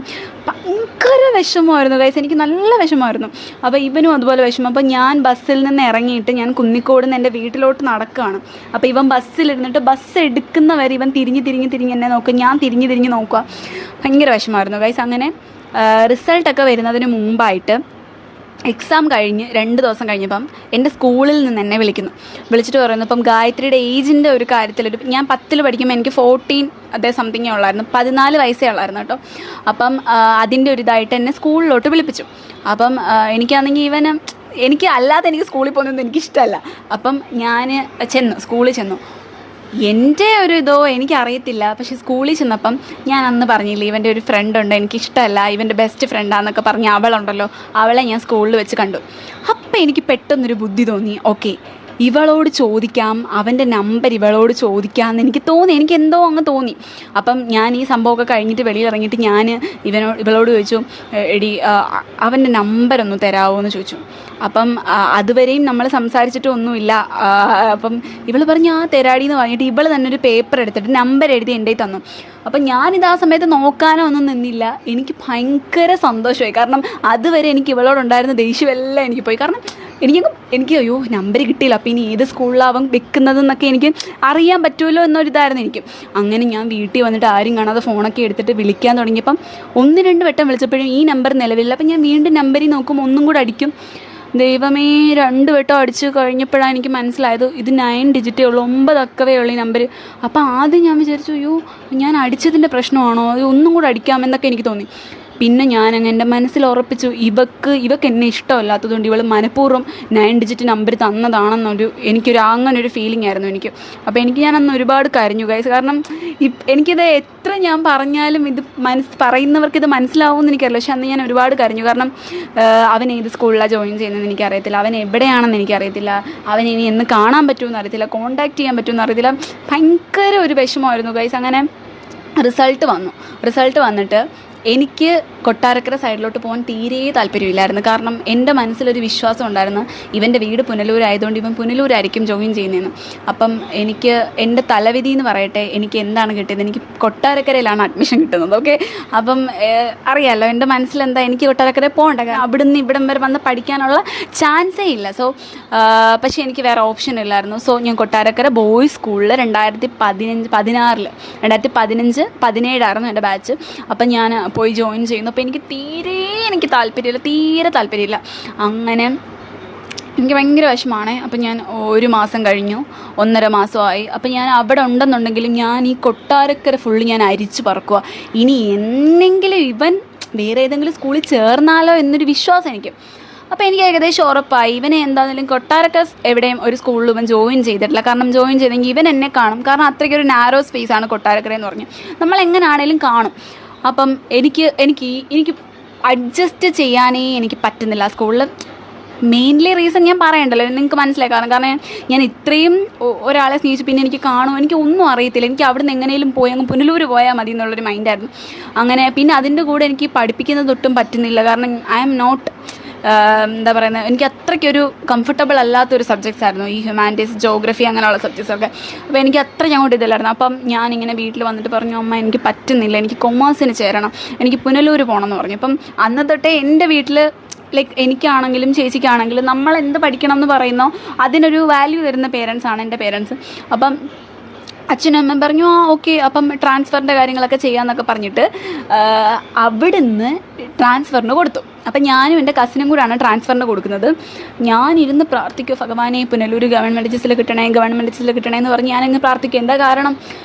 ഭയങ്കര വിഷമമായിരുന്നു ഗൈസ്, എനിക്ക് നല്ല വിഷമമായിരുന്നു. അപ്പോൾ ഇവനും അതുപോലെ വിഷമം. അപ്പോൾ ഞാൻ ബസ്സിൽ നിന്ന് ഇറങ്ങിയിട്ട് ഞാൻ കുന്നിക്കോട് നിന്ന് എൻ്റെ വീട്ടിലോട്ട് നടക്കുകയാണ്. അപ്പോൾ ഇവൻ ബസ്സിലിരുന്നിട്ട് ബസ് എടുക്കുന്നവരെ ഇവൻ തിരിഞ്ഞ് എന്നെ നോക്കുക, ഞാൻ തിരിഞ്ഞ് നോക്കുക. ഭയങ്കര വിഷമമായിരുന്നു ഗൈസ്. അങ്ങനെ റിസൾട്ടൊക്കെ വരുന്നതിന് മുമ്പായിട്ട് എക്സാം കഴിഞ്ഞ് 2 ദിവസം കഴിഞ്ഞപ്പം എൻ്റെ സ്കൂളിൽ നിന്ന് എന്നെ വിളിച്ചിട്ട് പറയുന്നു, ഇപ്പം ഗായത്രിയുടെ ഏജിൻ്റെ ഒരു കാര്യത്തിലൊരു ഞാൻ 10ൽ പഠിക്കുമ്പോൾ എനിക്ക് 14 അതേ സംതിങ്ങേ ഉള്ളായിരുന്നു, 14 വയസ്സേ ഉള്ളായിരുന്നു കേട്ടോ. അപ്പം അതിൻ്റെ ഒരു ഇതായിട്ട് എന്നെ സ്കൂളിലോട്ട് വിളിപ്പിച്ചു. അപ്പം എനിക്കാണെങ്കിൽ എനിക്ക് അല്ലാതെ എനിക്ക് സ്കൂളിൽ പോകുന്നതൊന്നും എനിക്കിഷ്ടമല്ല. അപ്പം ഞാൻ സ്കൂളിൽ ചെന്നു. എൻ്റെ ഒരു ഇതോ എനിക്കറിയത്തില്ല. പക്ഷേ സ്കൂളിൽ ചെന്നപ്പം ഞാൻ അന്ന് പറഞ്ഞില്ലേ ഇവൻ്റെ ഒരു ഫ്രണ്ടുണ്ട്, എനിക്കിഷ്ടമല്ല, ഇവൻ്റെ ബെസ്റ്റ് ഫ്രണ്ടാന്നൊക്കെ പറഞ്ഞ് അവളുണ്ടല്ലോ, അവളെ ഞാൻ സ്കൂളിൽ വെച്ച് കണ്ടു. അപ്പം എനിക്ക് പെട്ടെന്നൊരു ബുദ്ധി തോന്നി, ഓക്കെ ഇവളോട് ചോദിക്കാം, അവൻ്റെ നമ്പർ ഇവളോട് ചോദിക്കാമെന്ന് എനിക്ക് തോന്നി. എനിക്ക് എന്തോ അങ്ങ് തോന്നി. അപ്പം ഞാൻ ഈ സംഭവമൊക്കെ കഴിഞ്ഞിട്ട് വെളിയിലിറങ്ങിയിട്ട് ഞാൻ ഇവളോട് ചോദിച്ചു, എടി അവൻ്റെ നമ്പരൊന്ന് തരാമോ എന്ന് ചോദിച്ചു. അപ്പം അതുവരെയും നമ്മൾ സംസാരിച്ചിട്ടൊന്നുമില്ല. അപ്പം ഇവൾ പറഞ്ഞു തരാടിയെന്ന് പറഞ്ഞിട്ട് ഇവൾ തന്നെ ഒരു പേപ്പർ എടുത്തിട്ട് നമ്പർ എഴുതി എൻ്റെ തന്നു. അപ്പം ഞാനിത് ആ സമയത്ത് നോക്കാനോ ഒന്നും നിന്നില്ല. എനിക്ക് ഭയങ്കര സന്തോഷമായി. കാരണം അതുവരെ എനിക്ക് ഇവളോടുണ്ടായിരുന്ന ദേഷ്യമെല്ലാം എനിക്ക് പോയി. കാരണം എനിക്ക് അയ്യോ നമ്പർ കിട്ടിയില്ല, അപ്പോൾ ഇനി ഏത് സ്കൂളിലാവും വെക്കുന്നതെന്നൊക്കെ എനിക്ക് അറിയാൻ പറ്റുമല്ലോ എന്നൊരിതായിരുന്നു എനിക്ക്. അങ്ങനെ ഞാൻ വീട്ടിൽ വന്നിട്ട് ആരും കാണാതെ ഫോണൊക്കെ എടുത്തിട്ട് വിളിക്കാൻ തുടങ്ങിയപ്പം 1-2 വട്ടം വിളിച്ചപ്പോഴും ഈ നമ്പർ നിലവിലില്ല. അപ്പം ഞാൻ വീണ്ടും നമ്പറിൽ നോക്കും, ഒന്നും കൂടെ അടിക്കും. ദൈവമേ 2 വട്ടം അടിച്ച് കഴിഞ്ഞപ്പോഴാണ് എനിക്ക് മനസ്സിലായത് ഇത് 9 ഡിജിറ്റേ ഉള്ളൂ, 9 അക്കവേ ഉള്ളൂ ഈ നമ്പർ. അപ്പോൾ ആദ്യം ഞാൻ വിചാരിച്ചു അയ്യോ ഞാൻ അടിച്ചതിൻ്റെ പ്രശ്നമാണോ, ഒന്നും കൂടെ അടിക്കാമെന്നൊക്കെ എനിക്ക് തോന്നി. പിന്നെ ഞാനങ്ങ് എൻ്റെ മനസ്സിൽ ഉറപ്പിച്ചു ഇവക്ക് എന്നെ ഇഷ്ടമല്ലാത്തതുകൊണ്ട് ഇവൾ മനഃപൂർവ്വം 9 ഡിജിറ്റ് നമ്പർ തന്നതാണെന്നൊരു അങ്ങനൊരു ഫീലിംഗ് ആയിരുന്നു എനിക്ക്. അപ്പോൾ ഞാനന്ന് ഒരുപാട് കരഞ്ഞു ഗൈസ്. കാരണം എനിക്കിത് എത്ര ഞാൻ പറഞ്ഞാലും ഇത് പറയുന്നവർക്ക് ഇത് മനസ്സിലാവുമെന്ന് എനിക്കറിയില്ല. പക്ഷെ അന്ന് ഞാൻ ഒരുപാട് കരഞ്ഞു. കാരണം അവൻ ഏത് സ്കൂളിലാണ് ജോയിൻ ചെയ്യുന്നതെന്ന് എനിക്കറിയത്തില്ല, അവൻ എവിടെയാണെന്ന് എനിക്കറിയത്തില്ല, അവൻ ഇനി എന്ന് കാണാൻ പറ്റുമെന്ന് അറിയത്തില്ല, കോൺടാക്റ്റ് ചെയ്യാൻ പറ്റുമെന്ന് അറിയത്തില്ല. ഭയങ്കര ഒരു വിഷമമായിരുന്നു ഗൈസ്. അങ്ങനെ റിസൾട്ട് വന്നിട്ട് എനിക്ക് കൊട്ടാരക്കര സൈഡിലോട്ട് പോകാൻ തീരെ താല്പര്യമില്ലായിരുന്നു. കാരണം എൻ്റെ മനസ്സിലൊരു വിശ്വാസം ഉണ്ടായിരുന്നു, ഇവൻ്റെ വീട് പുനലൂരായതുകൊണ്ട് ഇവൻ പുനലൂരായിരിക്കും ജോയിൻ ചെയ്യുന്നതെന്ന്. അപ്പം എനിക്ക് എൻ്റെ തലവിധി എന്ന് പറയട്ടെ, എനിക്ക് എന്താണ് കിട്ടിയത്, എനിക്ക് കൊട്ടാരക്കരയിലാണ് അഡ്മിഷൻ കിട്ടുന്നത്. ഓക്കെ, അപ്പം അറിയാമല്ലോ എൻ്റെ മനസ്സിലെന്താ, എനിക്ക് കൊട്ടാരക്കര പോകണ്ട, അവിടുന്ന് ഇവിടം വരെ വന്ന് പഠിക്കാനുള്ള ചാൻസേ ഇല്ല. സോ പക്ഷേ എനിക്ക് വേറെ ഓപ്ഷൻ ഇല്ലായിരുന്നു. സോ ഞാൻ കൊട്ടാരക്കര ബോയ്സ് സ്കൂളിൽ 2017 എൻ്റെ ബാച്ച്. അപ്പം ഞാൻ പോയി ജോയിൻ ചെയ്യുന്നു. അപ്പോൾ എനിക്ക് താല്പര്യമില്ല. അങ്ങനെ എനിക്ക് ഭയങ്കര വിഷമമാണ്. അപ്പം ഞാൻ 1 മാസം കഴിഞ്ഞു, 1.5 മാസമായി. അപ്പം ഞാൻ അവിടെ ഉണ്ടെന്നുണ്ടെങ്കിലും ഞാൻ ഈ കൊട്ടാരക്കര ഫുള്ള് ഞാൻ അരിച്ചു പറക്കുക. ഇനി എന്നെങ്കിലും ഇവൻ വേറെ ഏതെങ്കിലും സ്കൂളിൽ ചേർന്നാലോ എന്നൊരു വിശ്വാസം എനിക്ക്. അപ്പോൾ എനിക്ക് ഏകദേശം ഉറപ്പായി ഇവനെ എന്താണെങ്കിലും കൊട്ടാരക്കര എവിടെയും ഒരു സ്കൂളിൽ ഇവൻ ജോയിൻ ചെയ്തിട്ടില്ല. കാരണം ജോയിൻ ചെയ്തെങ്കിൽ ഇവൻ എന്നെ കാണും. കാരണം അത്രയ്ക്കൊരു നാരോ സ്പേസാണ് കൊട്ടാരക്കര എന്ന് പറഞ്ഞു, നമ്മൾ എങ്ങനെയാണേലും കാണും. അപ്പം എനിക്ക് അഡ്ജസ്റ്റ് ചെയ്യാനേ എനിക്ക് പറ്റുന്നില്ല സ്കൂളിൽ. മെയിൻലി റീസൺ ഞാൻ പറയണ്ടല്ലോ, നിങ്ങൾക്ക് മനസ്സിലായി. കാരണം ഞാൻ ഇത്രയും ഒരാളെ സ്നേഹിച്ചു, പിന്നെ എനിക്ക് കാണുമോ, എനിക്ക് ഒന്നും അറിയത്തില്ല. എനിക്ക് അവിടെ നിന്ന് എങ്ങനെയും പോയി അങ്ങ് പുനലൂർ പോയാൽ മതി എന്നുള്ളൊരു മൈൻഡായിരുന്നു. അങ്ങനെ പിന്നെ അതിൻ്റെ കൂടെ എനിക്ക് പഠിപ്പിക്കുന്നത് ഒട്ടും പറ്റുന്നില്ല. കാരണം ഐ ആം നോട്ട് എന്താ പറയുന്നത്, എനിക്ക് അത്രയ്ക്കൊരു കംഫർട്ടബിൾ അല്ലാത്തൊരു സബ്ജക്ട്സ് ആയിരുന്നു ഈ ഹ്യൂമാനിറ്റീസ്, ജോഗ്രഫി അങ്ങനെയുള്ള സബ്ജക്ട്സൊക്കെ. അപ്പോൾ എനിക്ക് അത്രയ്ക്ക് അങ്ങോട്ട് ഇതില്ലായിരുന്നു. അപ്പം ഞാനിങ്ങനെ വീട്ടിൽ വന്നിട്ട് പറഞ്ഞു, അമ്മ എനിക്ക് പറ്റുന്നില്ല, എനിക്ക് കൊമേഴ്സിന് ചേരണം, എനിക്ക് പുനലൂർ പോകണം എന്ന് പറഞ്ഞു. അപ്പം അന്ന് തൊട്ടേ എൻ്റെ വീട്ടിൽ ലൈക്ക് എനിക്കാണെങ്കിലും ചേച്ചിക്കാണെങ്കിലും നമ്മൾ എന്ത് പഠിക്കണം എന്ന് പറയുന്നോ അതിനൊരു വാല്യൂ തരുന്ന പേരൻസാണ് എൻ്റെ പേരൻസ്. അപ്പം അച്ഛനും അമ്മയും പറഞ്ഞു ഓക്കെ, അപ്പം ട്രാൻസ്ഫറിൻ്റെ കാര്യങ്ങളൊക്കെ ചെയ്യാമെന്നൊക്കെ പറഞ്ഞിട്ട് അവിടുന്ന് ട്രാൻസ്ഫറിന് കൊടുത്തു. അപ്പം ഞാനും എൻ്റെ കസിനും കൂടാണ് ട്രാൻസ്ഫറിന് കൊടുക്കുന്നത്. ഞാനിരുന്ന് പ്രാർത്ഥിക്കും, ഭഗവാനെ പുനലൂർ ഗവൺമെൻറ് എച്ച് എസിൽ കിട്ടണേ എന്ന് പറഞ്ഞ് ഞാനങ്ങ് പ്രാർത്ഥിക്കും. എന്താ കാരണം,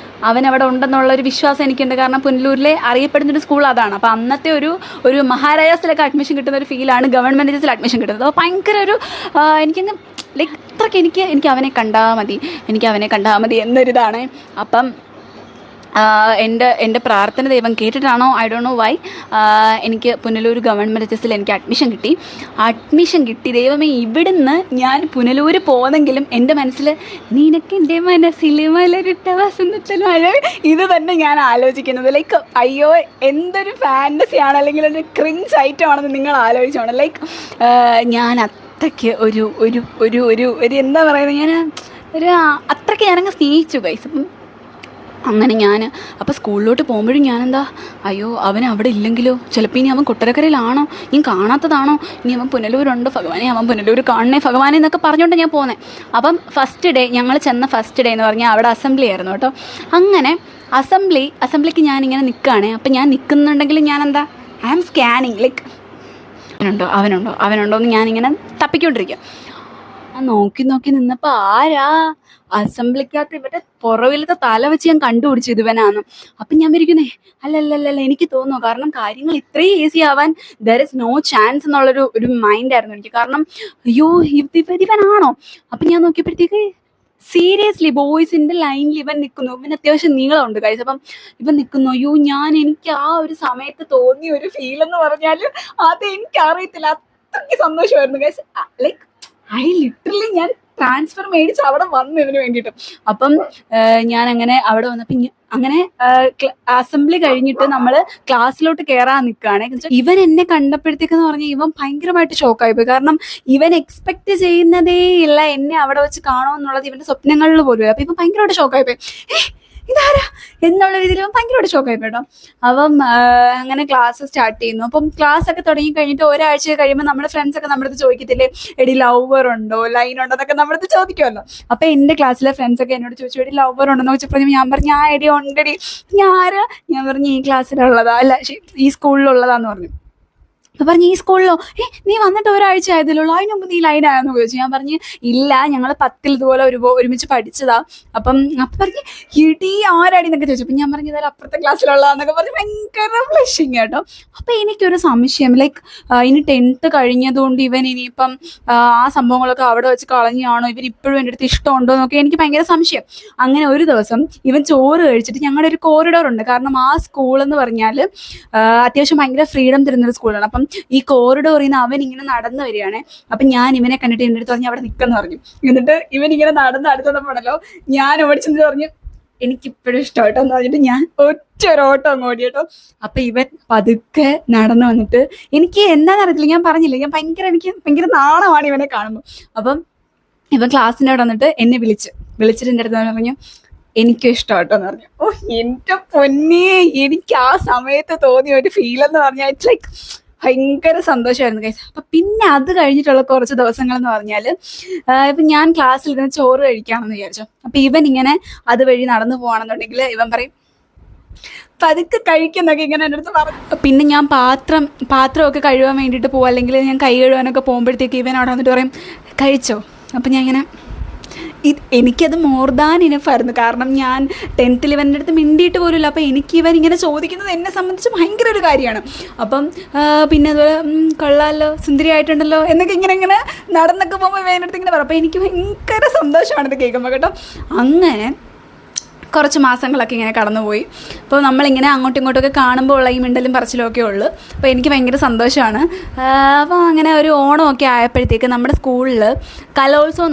അവനവിടെ ഉണ്ടെന്നുള്ളൊരു വിശ്വാസം എനിക്കുണ്ട്. കാരണം പുനലൂരിലെ അറിയപ്പെടുന്നൊരു സ്കൂൾ അതാണ്. അപ്പോൾ അന്നത്തെ ഒരു മഹാരാജാസിലൊക്കെ അഡ്മിഷൻ കിട്ടുന്ന ഒരു ഫീലാണ് ഗവൺമെൻറ് എച്ച് എസിൽ അഡ്മിഷൻ കിട്ടുന്നത്. അപ്പോൾ ഭയങ്കര ഒരു എനിക്കങ്ങ് ലൈക്ക് അത്രയ്ക്ക് എനിക്ക് അവനെ കണ്ടാൽ മതി എന്നൊരിതാണ്. അപ്പം എൻ്റെ പ്രാർത്ഥന ദൈവം കേട്ടിട്ടാണോ ഐ ഡോണ്ട് നോ വൈ, എനിക്ക് പുനലൂർ ഗവൺമെൻറ് എച്ച് എസിൽ എനിക്ക് അഡ്മിഷൻ കിട്ടി. ദൈവമേ, ഇവിടുന്ന് ഞാൻ പുനലൂർ പോകുന്നെങ്കിലും എൻ്റെ മനസ്സിൽ നിനക്കെൻ്റെ മനസ്സിൽ മലരിട്ട വസന്തത്തിൽ മഴ, ഇത് തന്നെ ഞാൻ ആലോചിക്കുന്നത്. ലൈക്ക് അയ്യോ എന്തൊരു ഫാൻറ്റസിയാണ്, അല്ലെങ്കിൽ ഒരു ക്രിഞ്ച് ഐറ്റമാണെന്ന് നിങ്ങൾ ആലോചിച്ചോണം. ലൈക്ക് ഞാൻ അത്രയ്ക്ക് ഒരു എന്താ പറയുന്നത്, ഞാൻ അത്രയ്ക്ക് ഞാനങ്ങ് സ്നേഹിച്ചു ഗൈസ്. അങ്ങനെ അപ്പോൾ സ്കൂളിലോട്ട് പോകുമ്പോഴും ഞാനെന്താ, അയ്യോ അവൻ അവിടെ ഇല്ലെങ്കിലോ, ചിലപ്പോൾ ഇനി അവൻ കൊട്ടാരക്കരയിലാണോ, ഞാൻ കാണാത്തതാണോ, ഇനി അവൻ പുനലൂരുണ്ടോ, ഭഗവാനെ അവൻ പുനലൂർ കാണണേ ഭഗവാനെ എന്നൊക്കെ പറഞ്ഞുകൊണ്ട് ഞാൻ പോകുന്നത്. അപ്പം ഞങ്ങൾ ചെന്ന ഫസ്റ്റ് ഡേ എന്ന് പറഞ്ഞാൽ അവിടെ അസംബ്ലി ആയിരുന്നു കേട്ടോ. അങ്ങനെ അസംബ്ലിക്ക് ഞാനിങ്ങനെ നിൽക്കുകയാണ്. അപ്പം ഞാൻ നിൽക്കുന്നുണ്ടെങ്കിലും ഞാനെന്താ, ഐ ആം സ്കാനിങ്, ലൈക്ക് അവനുണ്ടോ എന്ന് ഞാനിങ്ങനെ തപ്പിക്കൊണ്ടിരിക്കുക. നോക്കി നിന്നപ്പോൾ ആരാ, അസംബ്ലിക്കകത്ത് ഇവരുടെ പുറവിലത്തെ തല വെച്ച് ഞാൻ കണ്ടുപിടിച്ചു ഇവനാണ്. അപ്പം ഞാൻ വിചാരിക്കുന്നേ അല്ലല്ല എനിക്ക് തോന്നുന്നു, കാരണം കാര്യങ്ങൾ ഇത്രയും ഈസി ആവാൻ ദർ ഇസ് നോ ചാൻസ് എന്നുള്ളൊരു മൈൻഡായിരുന്നു എനിക്ക്. കാരണം അയ്യോ ഇവനാണോ. അപ്പം ഞാൻ നോക്കിയപ്പോഴത്തേക്ക് സീരിയസ്ലി ബോയ്സിൻ്റെ ലൈനിൽ ഇവൻ നിൽക്കുന്നു. ഇവൻ അത്യാവശ്യം നീളമുണ്ട് ഗൈസ്. അപ്പം ഇവൻ നിൽക്കുന്നു. അയ്യോ എനിക്ക് ആ ഒരു സമയത്ത് തോന്നിയ ഒരു ഫീലെന്ന് പറഞ്ഞാൽ അത് എനിക്കറിയത്തില്ല, അത്രയ്ക്ക് സന്തോഷമായിരുന്നു ഗൈസ്. ലൈക്ക് ഞാൻ ട്രാൻസ്ഫർ മേടിച്ച് അവിടെ വന്നു ഇതിന് വേണ്ടിയിട്ട്. അപ്പം ഞാൻ അങ്ങനെ അവിടെ വന്നപ്പോൾ അങ്ങനെ അസംബ്ലി കഴിഞ്ഞിട്ട് നമ്മൾ ക്ലാസ്സിലോട്ട് കയറാൻ നിൽക്കുകയാണ്. ഇവൻ എന്നെ കണ്ടപ്പോഴത്തേക്കെന്ന് പറഞ്ഞാൽ ഇവൻ ഭയങ്കരമായിട്ട് ഷോക്കായി പോയി. കാരണം ഇവൻ എക്സ്പെക്ട് ചെയ്യുന്നതേ ഇല്ല എന്നെ അവിടെ വെച്ച് കാണുമെന്നുള്ളത് ഇവൻ്റെ സ്വപ്നങ്ങളിൽ പോലും. അപ്പം ഇവൻ ഭയങ്കരമായിട്ട് ഷോക്കായി പോയി, ഇതാരാ എന്നുള്ള രീതിയിൽ ഭയങ്കരമായിട്ട് ഷോക്കായി കേട്ടോ. അപ്പം അങ്ങനെ ക്ലാസ് സ്റ്റാർട്ട് ചെയ്യുന്നു. അപ്പം ക്ലാസ് ഒക്കെ തുടങ്ങി കഴിഞ്ഞിട്ട് ഒരാഴ്ച കഴിയുമ്പോൾ നമ്മുടെ ഫ്രണ്ട്സ് ഒക്കെ നമ്മുടെ അടുത്ത് ചോദിക്കത്തില്ലേ, എടി ലവർ ഉണ്ടോ, ലൈൻ ഉണ്ടോ എന്നൊക്കെ നമ്മുടെ അടുത്ത് ചോദിക്കുമല്ലോ. അപ്പം എൻ്റെ ക്ലാസ്സിലെ ഫ്രണ്ട്സ് ഒക്കെ എന്നോട് ചോദിച്ചു, എടി ലവർ ഉണ്ടെന്ന് ചോദിച്ചപ്പോൾ ഞാൻ പറഞ്ഞു എടി ഉണ്ടടി. ഞാൻ പറഞ്ഞു ഈ ക്ലാസ്സിലുള്ളതാ, അല്ല ഈ സ്കൂളിലുള്ളതാന്ന് പറഞ്ഞു. അപ്പോൾ പറഞ്ഞു ഈ സ്കൂളിലോ, നീ വന്നിട്ട് ഒരാഴ്ച ആയതിലുള്ളൂ, അതിന് മുമ്പ് നീ ലൈനായെന്ന് ചോദിച്ചു. ഞാൻ പറഞ്ഞു ഇല്ല, ഞങ്ങൾ 10ൽ ഇതുപോലെ ഒരുമിച്ച് പഠിച്ചതാ. അപ്പം പറഞ്ഞ് ഇടി ആരാടി എന്നൊക്കെ ചോദിച്ചു. അപ്പം ഞാൻ പറഞ്ഞു ഇതായാലും അപ്പുറത്തെ ക്ലാസ്സിലുള്ളതാന്നൊക്കെ പറഞ്ഞ് ഭയങ്കര ഫ്ലഷിങ് കേട്ടോ. അപ്പം എനിക്കൊരു സംശയം, ലൈക്ക് ഇനി 10th കഴിഞ്ഞതുകൊണ്ട് ഇവൻ ഇനിയിപ്പം ആ സംഭവങ്ങളൊക്കെ അവിടെ വെച്ച് കളഞ്ഞാണോ, ഇവൻ ഇപ്പോഴും എൻ്റെ അടുത്ത് ഇഷ്ടമുണ്ടോ എന്നൊക്കെ എനിക്ക് ഭയങ്കര സംശയം. അങ്ങനെ ഒരു ദിവസം ഇവൻ ചോറ് കഴിച്ചിട്ട്, ഞങ്ങളുടെ ഒരു കോറിഡോർ ഉണ്ട്, കാരണം ആ സ്കൂളെന്ന് പറഞ്ഞാൽ അത്യാവശ്യം ഭയങ്കര ഫ്രീഡം തരുന്നൊരു സ്കൂളാണ്. അപ്പം ഈ കോറിഡോറിൽ നിന്ന് അവൻ ഇങ്ങനെ നടന്നു വരികയാണ്. അപ്പം ഞാൻ ഇവനെ കണ്ടിട്ട് എൻ്റെ അടുത്ത് പറഞ്ഞ് അവിടെ നിൽക്കെന്ന് പറഞ്ഞു. എന്നിട്ട് ഇവൻ ഇങ്ങനെ നടന്ന് അടുത്ത് വന്നപ്പോഴല്ലോ ഞാൻ ഓടിച്ചെന്ന് പറഞ്ഞു എനിക്കിപ്പോഴും ഇഷ്ടമായിട്ടോ എന്ന് പറഞ്ഞിട്ട് ഞാൻ ഒറ്റ ഒരു ഓട്ടം അങ്ങ് ഓടി കേട്ടോ. അപ്പൊ ഇവൻ പതുക്കെ നടന്നു വന്നിട്ട്, എനിക്ക് എന്താണെന്ന് അറിയത്തില്ല, ഞാൻ പറഞ്ഞില്ല, എനിക്ക് ഭയങ്കര നാണമാണ് ഇവനെ കാണുമ്പോൾ. അപ്പം ഇവൻ ക്ലാസ്സിൻ്റെ അവിടെ വന്നിട്ട് എന്നെ വിളിച്ചിട്ട് എൻ്റെ അടുത്ത് പറഞ്ഞു എനിക്കും ഇഷ്ടമാട്ടോ എന്ന് പറഞ്ഞു. ഓ എന്റെ പൊന്നേ, എനിക്ക് ആ സമയത്ത് തോന്നിയ ഒരു ഫീൽ എന്ന് പറഞ്ഞാൽ ഇറ്റ്സ് ലൈക്ക് ഭയങ്കര സന്തോഷമായിരുന്നു ഗൈസ്. അപ്പൊ പിന്നെ അത് കഴിഞ്ഞിട്ടുള്ള കുറച്ച് ദിവസങ്ങൾ എന്ന് പറഞ്ഞാൽ ഇപ്പൊ ഞാൻ ക്ലാസ്സിലിരുന്ന് ചോറ് കഴിക്കാമെന്ന് വിചാരിച്ചു. അപ്പൊ ഇവൻ ഇങ്ങനെ അതുവഴി നടന്നു പോവാണെന്നുണ്ടെങ്കിൽ ഇവൻ പറയും പതുക്കെ കഴിക്കുന്നൊക്കെ ഇങ്ങനെ എൻ്റെ അടുത്ത് പറഞ്ഞു. പിന്നെ ഞാൻ പാത്രമൊക്കെ കഴുകാൻ വേണ്ടിയിട്ട് പോകും, അല്ലെങ്കിൽ ഞാൻ കൈ കഴുകാനൊക്കെ പോകുമ്പോഴത്തേക്ക് ഇവൻ അവിടെ വന്നിട്ട് പറയും കഴിച്ചോ. അപ്പം ഞാൻ ഇങ്ങനെ എനിക്കത് മോർ ദാൻ ഇനഫായിരുന്നു. കാരണം ഞാൻ 10th ഇവൻ്റെ അടുത്ത് മിണ്ടിയിട്ട് പോലുമില്ല. അപ്പം എനിക്ക് ഇവൻ ഇങ്ങനെ ചോദിക്കുന്നത് എന്നെ സംബന്ധിച്ച് ഭയങ്കര ഒരു കാര്യമാണ്. അപ്പം പിന്നെ അതുപോലെ കൊള്ളാമല്ലോ, സുന്ദരിയായിട്ടുണ്ടല്ലോ എന്നൊക്കെ ഇങ്ങനെ നടന്നൊക്കെ പോകുമ്പോൾ ഇവൻ്റെ അടുത്ത് ഇങ്ങനെ പറയും. അപ്പം എനിക്ക് ഭയങ്കര സന്തോഷമാണ് ഇത് കേൾക്കുമ്പോൾ കേട്ടോ. അങ്ങനെ കുറച്ച് മാസങ്ങളൊക്കെ ഇങ്ങനെ കടന്നുപോയി. അപ്പോൾ നമ്മളിങ്ങനെ അങ്ങോട്ടും ഇങ്ങോട്ടൊക്കെ കാണുമ്പോൾ ഉള്ള ഈ മിണ്ടലും പറച്ചിലൊക്കെ ഉള്ളു. അപ്പോൾ എനിക്ക് ഭയങ്കര സന്തോഷമാണ്. അപ്പോൾ അങ്ങനെ ഒരു ഓണമൊക്കെ ആയപ്പോഴത്തേക്ക് നമ്മുടെ സ്കൂളിൽ കലോത്സവം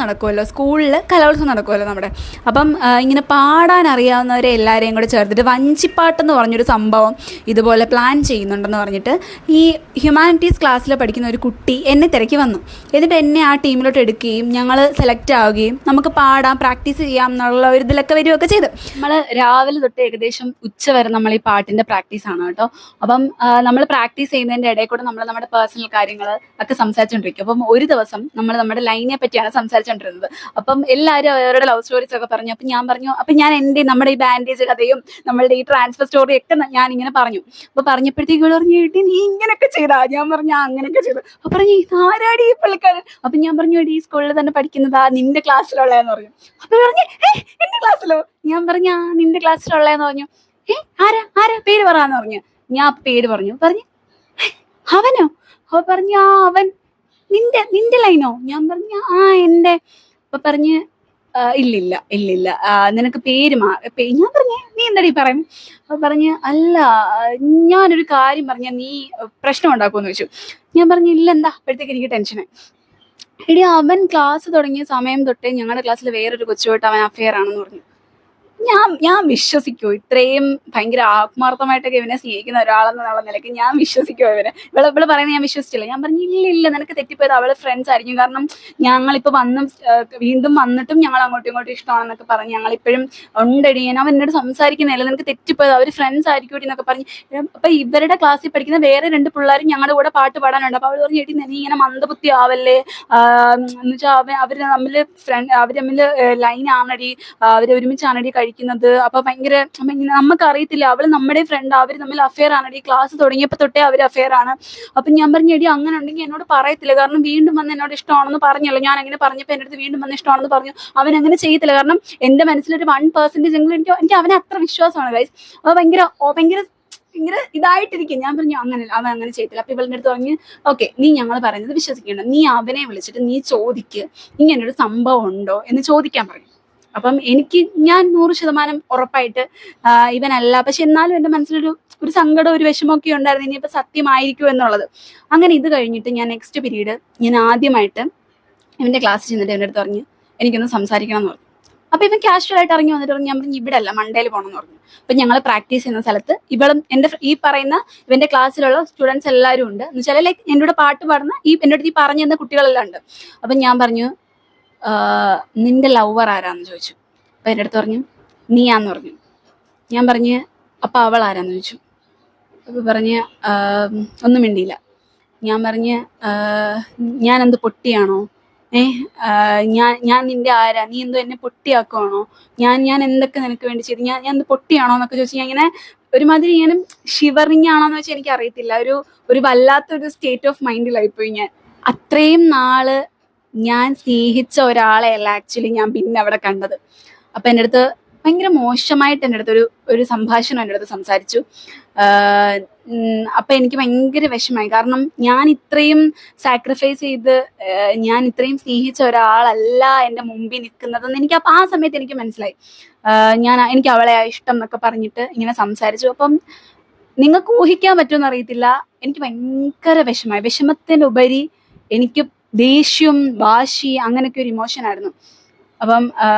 നടക്കുമല്ലോ നമ്മുടെ. അപ്പം ഇങ്ങനെ പാടാൻ അറിയാവുന്നവരെ എല്ലാവരെയും കൂടെ ചേർത്തിട്ട് വഞ്ചിപ്പാട്ടെന്ന് പറഞ്ഞൊരു സംഭവം ഇതുപോലെ പ്ലാൻ ചെയ്യുന്നുണ്ടെന്ന് പറഞ്ഞിട്ട് ഈ ഹ്യൂമാനിറ്റീസ് ക്ലാസ്സിൽ പഠിക്കുന്ന ഒരു കുട്ടി എന്നെ തിരക്കി വന്നു. എന്നിട്ട് എന്നെ ആ ടീമിലോട്ട് എടുക്കുകയും ഞങ്ങൾ സെലക്ട് ആവുകയും നമുക്ക് പാടാം, പ്രാക്ടീസ് ചെയ്യാം എന്നുള്ള ഒരു ഇതിലൊക്കെ വരികയൊക്കെ ചെയ്ത്. നമ്മൾ രാവിലെ തൊട്ട് ഏകദേശം ഉച്ച വരെ നമ്മൾ ഈ പാട്ടിൻ്റെ പ്രാക്ടീസാണ് കേട്ടോ. അപ്പം നമ്മൾ പ്രാക്ടീസ് ചെയ്യുന്നതിൻ്റെ ഇടയിൽ കൂടെ നമ്മൾ നമ്മുടെ പേഴ്സണൽ കാര്യങ്ങൾ ഒക്കെ സംസാരിച്ചുകൊണ്ടിരിക്കും. അപ്പം ഒരു ദിവസം നമ്മൾ നമ്മുടെ ലൈനെ പറ്റിയാണ് സംസാരിച്ചുകൊണ്ടിരുന്നത്. അപ്പം എല്ലാവരും അവരുടെ ലവ് സ്റ്റോറീസ് ഒക്കെ പറഞ്ഞു. അപ്പം ഞാൻ പറഞ്ഞു, അപ്പം ഞാൻ നമ്മുടെ ഈ ബാൻഡേജ് കഥയും നമ്മളുടെ ഈ ട്രാൻസ്ഫർ സ്റ്റോറിയൊക്കെ ഞാൻ ഇങ്ങനെ പറഞ്ഞു. അപ്പോൾ പറഞ്ഞപ്പോഴത്തേക്ക് പറഞ്ഞു എടി നീ ഇങ്ങനെയൊക്കെ ചെയ്താ? ഞാൻ പറഞ്ഞു അങ്ങനെയൊക്കെ ചെയ്തു. അപ്പോൾ പറഞ്ഞു ആരാടി ഈ പുള്ളിക്കാരൻ? അപ്പം ഞാൻ പറഞ്ഞു എടി ഈ സ്കൂളിൽ തന്നെ പഠിക്കുന്നതാ, നിന്റെ ക്ലാസ്സിലുള്ളതെന്ന് പറഞ്ഞു. അപ്പോൾ പറഞ്ഞു എൻ്റെ ക്ലാസ്സിലോ? ഞാൻ പറഞ്ഞു നിന്റെ ക്ലാസ്സിലുള്ളതെന്ന് പറഞ്ഞു. ആരാ പേര് പറയാന്ന് പറഞ്ഞു. ഞാൻ പേര് പറഞ്ഞു അവനോ? അപ്പൊ പറഞ്ഞു അവൻ നിന്റെ ലൈനോ? ഞാൻ പറഞ്ഞു എൻ്റെ. അപ്പൊ പറഞ്ഞ് ഇല്ലില്ല നിനക്ക് പേര് ഞാൻ പറഞ്ഞേ നീ എന്താടി പറയുന്നു? അപ്പൊ പറഞ്ഞ് അല്ല ഞാനൊരു കാര്യം പറഞ്ഞ നീ പ്രശ്നം ഉണ്ടാക്കുമെന്ന് ചോദിച്ചു. ഞാൻ പറഞ്ഞു ഇല്ല എന്താ? അപ്പോഴത്തേക്ക് എനിക്ക് ടെൻഷനായി. എടി അവൻ ക്ലാസ് തുടങ്ങിയ സമയം തൊട്ടേ ഞങ്ങളുടെ ക്ലാസ്സിൽ വേറൊരു കൊച്ചുമായിട്ട് അവൻ അഫെയർ ആണെന്ന് പറഞ്ഞു. ഞാൻ വിശ്വസിക്കുമോ? ഇത്രയും ഭയങ്കര ആത്മാർത്ഥമായിട്ടൊക്കെ ഇവനെ സ്നേഹിക്കുന്ന ഒരാളെന്നുള്ള നിലയ്ക്ക് ഞാൻ വിശ്വസിക്കുമോ ഇവനെ? ഇവള് പറയുന്നത് ഞാൻ വിശ്വസിച്ചില്ല. ഞാൻ പറഞ്ഞു ഇല്ല നിനക്ക് തെറ്റിപ്പോയത് അവള് ഫ്രണ്ട്സ് ആയിരിക്കും. കാരണം ഞങ്ങളിപ്പോൾ വീണ്ടും വന്നിട്ടും ഞങ്ങൾ അങ്ങോട്ടും ഇങ്ങോട്ടും ഇഷ്ടമാണെന്നൊക്കെ പറഞ്ഞ് ഞങ്ങളിപ്പോഴും ഉണ്ടടി, അവൻ എന്നോട് സംസാരിക്കുന്നില്ല, നിനക്ക് തെറ്റിപ്പോയത് അവർ ഫ്രണ്ട്സ് ആയിരിക്കും എന്നൊക്കെ പറഞ്ഞ്. അപ്പൊ ഇവരുടെ ക്ലാസ്സിൽ പഠിക്കുന്ന വേറെ 2 പിള്ളേരും ഞങ്ങളുടെ കൂടെ പാട്ട് പാടാനുണ്ട്. അപ്പൊ അവൾ പറഞ്ഞു എടി നീ ഇങ്ങനെ മന്ദബുദ്ധി ആവല്ലേ, എന്ന് വെച്ചാൽ അവര് തമ്മിൽ ലൈൻ ആണടി, അവര് ഒരുമിച്ചാണടി കഴിക്കുന്നത്. അപ്പൊ ഭയങ്കര നമുക്ക് അറിയത്തില്ല, അവള് നമ്മുടെ ഫ്രണ്ട്, അവര് തമ്മിൽ അഫെയർ ആണടി, ക്ലാസ് തുടങ്ങിയപ്പോ തൊട്ടേ അവര് അഫെയർ ആണ്. അപ്പൊ ഞാൻ പറഞ്ഞു എടി അങ്ങനെ ഉണ്ടെങ്കിൽ എന്നോട് പറയത്തില്ല, കാരണം വീണ്ടും വന്ന് എന്നോട് ഇഷ്ടമാണെന്ന് പറഞ്ഞല്ലോ. ഞാൻ അങ്ങനെ പറഞ്ഞപ്പോ എൻ്റെ അടുത്ത് വീണ്ടും വന്ന് ഇഷ്ടമാണെന്ന് പറഞ്ഞു. അവൻ അങ്ങനെ ചെയ്യത്തില്ല, കാരണം എന്റെ മനസ്സിലൊരു 1% എങ്കിലും എനിക്ക് അവനെ അത്ര വിശ്വാസമാണ് ഗൈസ്. അപ്പൊ ഭയങ്കര ഇതായിട്ടിരിക്കും. ഞാൻ പറഞ്ഞു അവൻ അങ്ങനെ ചെയ്യത്തില്ല. അപ്പൊ ഇവളുടെ അടുത്ത് പറഞ്ഞു ഓക്കെ നീ ഞങ്ങൾ പറയുന്നത് വിശ്വസിക്കണം, നീ അവനെ വിളിച്ചിട്ട് നീ ചോദിക്ക് ഇങ്ങനൊരു സംഭവം ഉണ്ടോ എന്ന് ചോദിക്കാൻ പറഞ്ഞു. അപ്പം ഞാൻ 100% ഉറപ്പായിട്ട് ഇവനല്ല. പക്ഷെ എന്നാലും എൻ്റെ മനസ്സിലൊരു സങ്കടം, ഒരു വിഷമമൊക്കെ ഉണ്ടായിരുന്നു, ഇനിയിപ്പോൾ സത്യമായിരിക്കും എന്നുള്ളത്. അങ്ങനെ ഇത് കഴിഞ്ഞിട്ട് ഞാൻ നെക്സ്റ്റ് പീരീഡ് ഞാൻ ആദ്യമായിട്ട് ഇവൻ്റെ ക്ലാസ്സിൽ ചെന്നിട്ട് എൻ്റെ അടുത്ത് പറഞ്ഞു എനിക്കൊന്ന് സംസാരിക്കണം എന്ന് പറഞ്ഞു. അപ്പൊ ഇവൻ കാഷ്വൽ ആയിട്ട് ഇറങ്ങി വന്നിട്ട് പറഞ്ഞു ഞാൻ പറഞ്ഞു ഇവിടെ അല്ല മണ്ടയിൽ പോകണം എന്ന് പറഞ്ഞു. അപ്പൊ ഞങ്ങൾ പ്രാക്ടീസ് ചെയ്യുന്ന സ്ഥലത്ത് ഇവളും ഈ പറയുന്ന ഇവന്റെ ക്ലാസ്സിലുള്ള സ്റ്റുഡൻസ് എല്ലാവരും ഉണ്ട്. എന്ന് വെച്ചാൽ ലൈക്ക് എൻ്റെ കൂടെ പാട്ട് പാടുന്ന എൻ്റെ അടുത്ത് ഈ പറഞ്ഞു തന്ന കുട്ടികളെല്ലാം ഉണ്ട്. അപ്പൊ ഞാൻ പറഞ്ഞു നിന്റെ ലവർ ആരാന്ന് ചോദിച്ചു. അപ്പൊ എൻ്റെ അടുത്ത് പറഞ്ഞു നീയാന്ന് പറഞ്ഞു. ഞാൻ പറഞ്ഞ് അപ്പൊ അവൾ ആരാന്ന് ചോദിച്ചു. അപ്പൊ പറഞ്ഞ് ഒന്നും മിണ്ടിയില്ല. ഞാൻ പറഞ്ഞ് ഞാൻ എന്ത് പൊട്ടിയാണോ? ഞാൻ നിന്റെ ആരാ? നീ എന്തോ എന്നെ പൊട്ടിയാക്കുവാണോ? ഞാൻ എന്തൊക്കെ നിനക്ക് വേണ്ടി ചെയ്തു? ഞാൻ എന്ത് പൊട്ടിയാണോ എന്നൊക്കെ ചോദിച്ചു. ഞാൻ ഇങ്ങനെ ഒരുമാതിരി ഇങ്ങനെ ഷിവറിങ് ആണോന്ന് വെച്ചാൽ എനിക്ക് അറിയത്തില്ല, ഒരു വല്ലാത്തൊരു സ്റ്റേറ്റ് ഓഫ് മൈൻഡിലായിപ്പോയി ഞാൻ. അത്രയും നാള് ഞാൻ സ്നേഹിച്ച ഒരാളെ അല്ല ആക്ച്വലി ഞാൻ പിന്നെ അവിടെ കണ്ടത്. അപ്പൊ എൻ്റെ അടുത്ത് ഭയങ്കര മോശമായിട്ട് എൻ്റെ അടുത്ത് ഒരു സംഭാഷണം എൻ്റെ അടുത്ത് സംസാരിച്ചു. അപ്പൊ എനിക്ക് ഭയങ്കര വിഷമായി, കാരണം ഞാൻ ഇത്രയും സാക്രിഫൈസ് ചെയ്ത് ഞാൻ ഇത്രയും സ്നേഹിച്ച ഒരാളല്ല എൻ്റെ മുമ്പിൽ നിൽക്കുന്നതെന്ന് എനിക്ക് ആ സമയത്ത് എനിക്ക് മനസ്സിലായി. എനിക്ക് അവളെ ഇഷ്ടം എന്നൊക്കെ പറഞ്ഞിട്ട് ഇങ്ങനെ സംസാരിച്ചു. അപ്പം നിങ്ങൾക്ക് ഊഹിക്കാൻ പറ്റുമെന്ന് അറിയത്തില്ല, എനിക്ക് ഭയങ്കര വിഷമായി. വിഷമത്തിനുപരി എനിക്ക് ദേഷ്യം, വാശി അങ്ങനെയൊക്കെ ഒരു ഇമോഷൻ ആയിരുന്നു. അപ്പം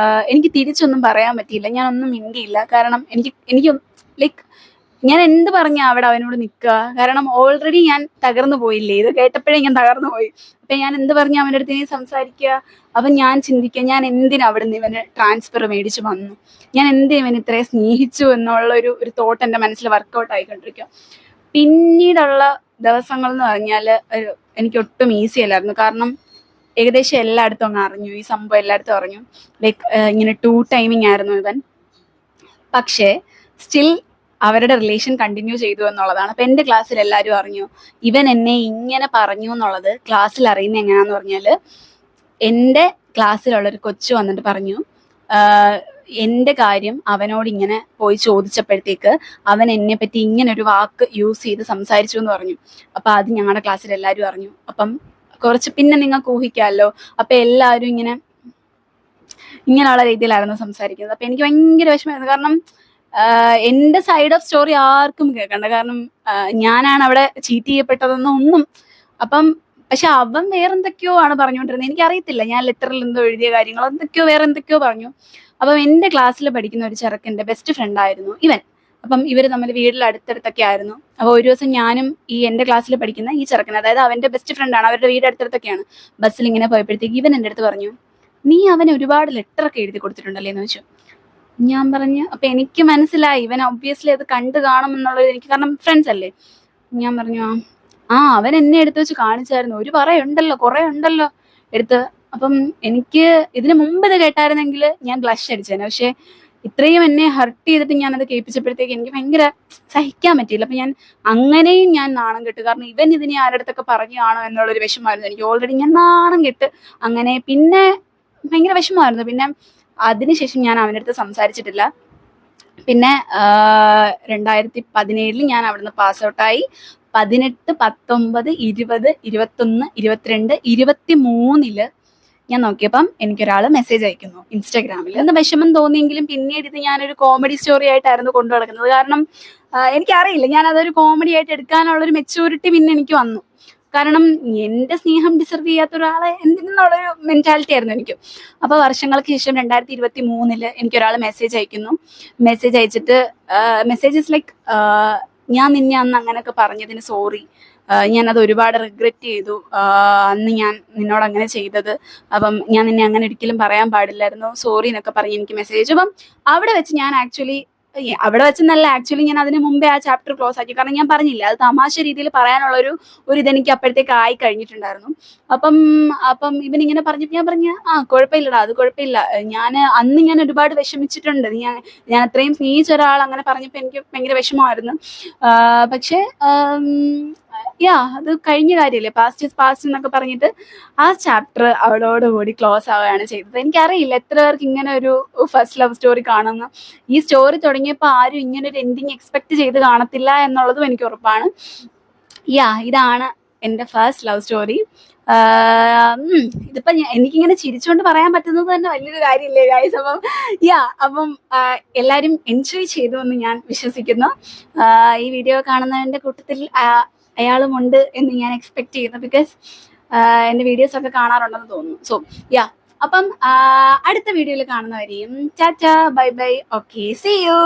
എനിക്ക് തിരിച്ചൊന്നും പറയാൻ പറ്റിയില്ല, ഞാനൊന്നും മിണ്ടിയില്ല. കാരണം എനിക്ക് ലൈക്ക് ഞാൻ എന്ത് പറഞ്ഞാ അവിടെ അവനോട് നിൽക്കുക? കാരണം ഓൾറെഡി ഞാൻ തകർന്നു പോയില്ലേ, ഇത് കേട്ടപ്പോഴേ ഞാൻ തകർന്നു പോയി. അപ്പൊ ഞാൻ എന്ത് പറഞ്ഞ അവൻ്റെ അടുത്ത് ഇനി സംസാരിക്കുക? അപ്പൊ ഞാൻ ചിന്തിക്കുക, ഞാൻ എന്തിനാ അവിടെ നിന്ന് ഇവന് ട്രാൻസ്ഫർ മേടിച്ചു വന്നു, ഞാൻ എന്തിനാ ഇവൻ ഇത്രയും സ്നേഹിച്ചു എന്നുള്ള ഒരു തോട്ട് എൻ്റെ മനസ്സിൽ വർക്കൗട്ട് ആയിക്കൊണ്ടിരിക്കുക. പിന്നീടുള്ള ദിവസങ്ങൾ എന്ന് പറഞ്ഞാൽ എനിക്ക് ഒട്ടും ഈസി അല്ലായിരുന്നു. കാരണം ഏകദേശം എല്ലായിടത്തും അങ്ങ് അറിഞ്ഞു, ഈ സംഭവം എല്ലായിടത്തും അറിഞ്ഞു. ലൈക്ക് ഇങ്ങനെ 2 ടൈമിങ് ആയിരുന്നു ഇവൻ. പക്ഷേ സ്റ്റിൽ അവരുടെ റിലേഷൻ കണ്ടിന്യൂ ചെയ്തു എന്നുള്ളതാണ്. അപ്പം എൻ്റെ ക്ലാസ്സിൽ എല്ലാവരും അറിഞ്ഞു ഇവൻ എന്നെ ഇങ്ങനെ പറഞ്ഞു എന്നുള്ളത്. ക്ലാസ്സിൽ അറിയുന്നത് എങ്ങനെയാന്ന് പറഞ്ഞാൽ, എൻ്റെ ക്ലാസ്സിലുള്ളൊരു കൊച്ചു വന്നിട്ട് പറഞ്ഞു, എൻ്റെ കാര്യം അവനോട് ഇങ്ങനെ പോയി ചോദിച്ചപ്പോഴത്തേക്ക് അവൻ എന്നെ പറ്റി ഇങ്ങനെ ഒരു വാക്ക് യൂസ് ചെയ്ത് സംസാരിച്ചു എന്ന് പറഞ്ഞു. അപ്പം അത് ഞങ്ങളുടെ ക്ലാസ്സിൽ എല്ലാവരും അറിഞ്ഞു. അപ്പം കുറച്ച് പിന്നെ നിങ്ങൾക്ക് ഊഹിക്കാമല്ലോ, അപ്പം എല്ലാവരും ഇങ്ങനെയുള്ള രീതിയിലായിരുന്നു സംസാരിക്കുന്നത്. അപ്പം എനിക്ക് ഭയങ്കര വിഷമമായിരുന്നു. കാരണം എൻ്റെ സൈഡ് ഓഫ് സ്റ്റോറി ആർക്കും കേൾക്കണ്ട. കാരണം ഞാനാണ് അവിടെ ചീറ്റ് ചെയ്യപ്പെട്ടതെന്നോ ഒന്നും. അപ്പം പക്ഷെ അവൻ വേറെന്തൊക്കെയോ ആണ് പറഞ്ഞുകൊണ്ടിരുന്നത്. എനിക്കറിയത്തില്ല, ഞാൻ ലെറ്ററിൽ എന്തോ എഴുതിയ കാര്യങ്ങൾ എന്തൊക്കെയോ വേറെ എന്തൊക്കെയോ പറഞ്ഞു. അപ്പം എൻ്റെ ക്ലാസ്സിൽ പഠിക്കുന്ന ഒരു ചെറുക്കൻ്റെ ബെസ്റ്റ് ഫ്രണ്ട് ആയിരുന്നു ഇവൻ. അപ്പം ഇവർ തമ്മിൽ വീട്ടിൽ അടുത്തടുത്തൊക്കെ ആയിരുന്നു. അപ്പോൾ ഒരു ദിവസം ഞാനും ഈ എൻ്റെ ക്ലാസ്സിൽ പഠിക്കുന്ന ഈ ചെറുക്കൻ, അതായത് അവൻ്റെ ബെസ്റ്റ് ഫ്രണ്ടാണ്, അവരുടെ വീട് അടുത്തടുത്തൊക്കെയാണ്, ബസ്സിൽ ഇങ്ങനെ പോയപ്പോഴത്തേക്ക് ഇവൻ എൻ്റെ അടുത്ത് പറഞ്ഞു, നീ അവന് ഒരുപാട് ലെറ്ററൊക്കെ എഴുതി കൊടുത്തിട്ടുണ്ടല്ലേ എന്ന് വെച്ചു. ഞാൻ പറഞ്ഞു, അപ്പം എനിക്ക് മനസ്സിലായി ഇവൻ ഒബ്വിയസ്ലി അത് കണ്ടു കാണുമെന്നുള്ളത് എനിക്ക്, കാരണം ഫ്രണ്ട്സ് അല്ലേ. ഞാൻ പറഞ്ഞു, അവൻ എന്നെ എടുത്ത് വെച്ച് കാണിച്ചായിരുന്നു, ഒരു പറയുണ്ടല്ലോ, കുറേ ഉണ്ടല്ലോ എടുത്ത്. അപ്പം എനിക്ക് ഇതിന് മുമ്പ് ഇത് കേട്ടായിരുന്നെങ്കിൽ ഞാൻ ബ്ലഷ് അടിച്ചേനെ. പക്ഷെ ഇത്രയും എന്നെ ഹർട്ട് ചെയ്തിട്ട് ഞാനത് കേൾപ്പിച്ചപ്പോഴത്തേക്ക് എനിക്ക് ഭയങ്കര സഹിക്കാൻ പറ്റിയില്ല. അപ്പം അങ്ങനെയും ഞാൻ നാണം കെട്ടു. കാരണം ഇവൻ ഇതിനെ ആരടുത്തൊക്കെ പറഞ്ഞാണോ എന്നുള്ളൊരു വിഷമമായിരുന്നു എനിക്ക്. ഓൾറെഡി ഞാൻ നാണം കെട്ട് അങ്ങനെ പിന്നെ ഭയങ്കര വിഷമമായിരുന്നു. പിന്നെ അതിനുശേഷം ഞാൻ അവൻ്റെ അടുത്ത് സംസാരിച്ചിട്ടില്ല. പിന്നെ 2017 ഞാൻ അവിടുന്ന് പാസ് ഔട്ടായി. 18, 19, 20, 21, 22, 23 ഞാൻ നോക്കിയപ്പം എനിക്കൊരാൾ മെസ്സേജ് അയക്കുന്നു ഇൻസ്റ്റാഗ്രാമിൽ. എന്ന് വിഷമം തോന്നിയെങ്കിലും പിന്നീട് ഇത് ഞാനൊരു കോമഡി സ്റ്റോറി ആയിട്ടായിരുന്നു കൊണ്ടു നടക്കുന്നത്. കാരണം എനിക്കറിയില്ല, ഞാൻ അതൊരു കോമഡി ആയിട്ട് എടുക്കാനുള്ളൊരു മെച്യൂരിറ്റി പിന്നെ എനിക്ക് വന്നു. കാരണം എൻ്റെ സ്നേഹം ഡിസർവ് ചെയ്യാത്ത ഒരാളെ എന്തിനുള്ളൊരു മെൻറ്റാലിറ്റി ആയിരുന്നു എനിക്ക്. അപ്പോൾ വർഷങ്ങൾക്ക് ശേഷം 2023 എനിക്കൊരാൾ മെസ്സേജ് അയക്കുന്നു. മെസ്സേജ് അയച്ചിട്ട് മെസ്സേജസ് ലൈക്ക്, ഞാൻ നിന്നെ അന്ന് അങ്ങനെയൊക്കെ പറഞ്ഞതിന് സോറി, ഞാനത് ഒരുപാട് റിഗ്രറ്റ് ചെയ്തു, അന്ന് ഞാൻ നിന്നോട് അങ്ങനെ ചെയ്തത്, അപ്പം ഞാൻ നിന്നെ അങ്ങനെ ഒരിക്കലും പറയാൻ പാടില്ലായിരുന്നു, സോറി എന്നൊക്കെ പറഞ്ഞ് എനിക്ക് മെസ്സേജ് അയച്ചു. അപ്പം അവിടെ വെച്ച് ഞാൻ അവിടെ വെച്ചെന്നല്ല, ആക്ച്വലി ഞാൻ അതിന് മുമ്പേ ആ ചാപ്റ്റർ ക്ലോസ് ആക്കി. കാരണം ഞാൻ പറഞ്ഞില്ല, അത് തമാശ രീതിയിൽ പറയാനുള്ളൊരു ഇതെനിക്ക് അപ്പോഴത്തേക്ക് ആയി കഴിഞ്ഞിട്ടുണ്ടായിരുന്നു. അപ്പം ഇവനിങ്ങനെ പറഞ്ഞിട്ട് ഞാൻ പറഞ്ഞ, കുഴപ്പമില്ലടാ, അത് കുഴപ്പമില്ല, അന്ന് ഞാൻ ഒരുപാട് വിഷമിച്ചിട്ടുണ്ട്, ഞാൻ അത്രയും സ്നേഹിച്ച ഒരാൾ അങ്ങനെ പറഞ്ഞപ്പോൾ എനിക്ക് ഭയങ്കര വിഷമമായിരുന്നു. പക്ഷേ അത് കഴിഞ്ഞ കാര്യമല്ലേ, പാസ്റ്റ് ഇസ് പാസ്റ്റ് എന്നൊക്കെ പറഞ്ഞിട്ട് ആ ചാപ്റ്റർ അവളോടുകൂടി ക്ലോസ് ആവുകയാണ് ചെയ്തത്. എനിക്കറിയില്ല എത്ര പേർക്ക് ഇങ്ങനെ ഒരു ഫസ്റ്റ് ലവ് സ്റ്റോറി കാണുന്നു. ഈ സ്റ്റോറി തുടങ്ങിയപ്പോൾ ആരും ഇങ്ങനെ ഒരു എൻഡിങ് എക്സ്പെക്ട് ചെയ്ത് കാണത്തില്ല എന്നുള്ളതും എനിക്ക് ഉറപ്പാണ്. ഇതാണ് എൻ്റെ ഫസ്റ്റ് ലവ് സ്റ്റോറി. ഇതിപ്പം എനിക്കിങ്ങനെ ചിരിച്ചുകൊണ്ട് പറയാൻ പറ്റുന്നത് തന്നെ വലിയൊരു കാര്യമില്ലേ ഗൈസ്. അപ്പം എല്ലാവരും എൻജോയ് ചെയ്തു എന്ന് ഞാൻ വിശ്വസിക്കുന്നു. ഈ വീഡിയോ കാണുന്നതിൻ്റെ കൂട്ടത്തിൽ അയാളും ഉണ്ട് എന്ന് ഞാൻ എക്സ്പെക്ട് ചെയ്യുന്നു. ബിക്കോസ് എൻ്റെ വീഡിയോസൊക്കെ കാണാറുണ്ടെന്ന് തോന്നുന്നു. സോ അപ്പം അടുത്ത വീഡിയോയിൽ കാണുന്നവരെയും ടാറ്റാ, bye bye, okay, see U.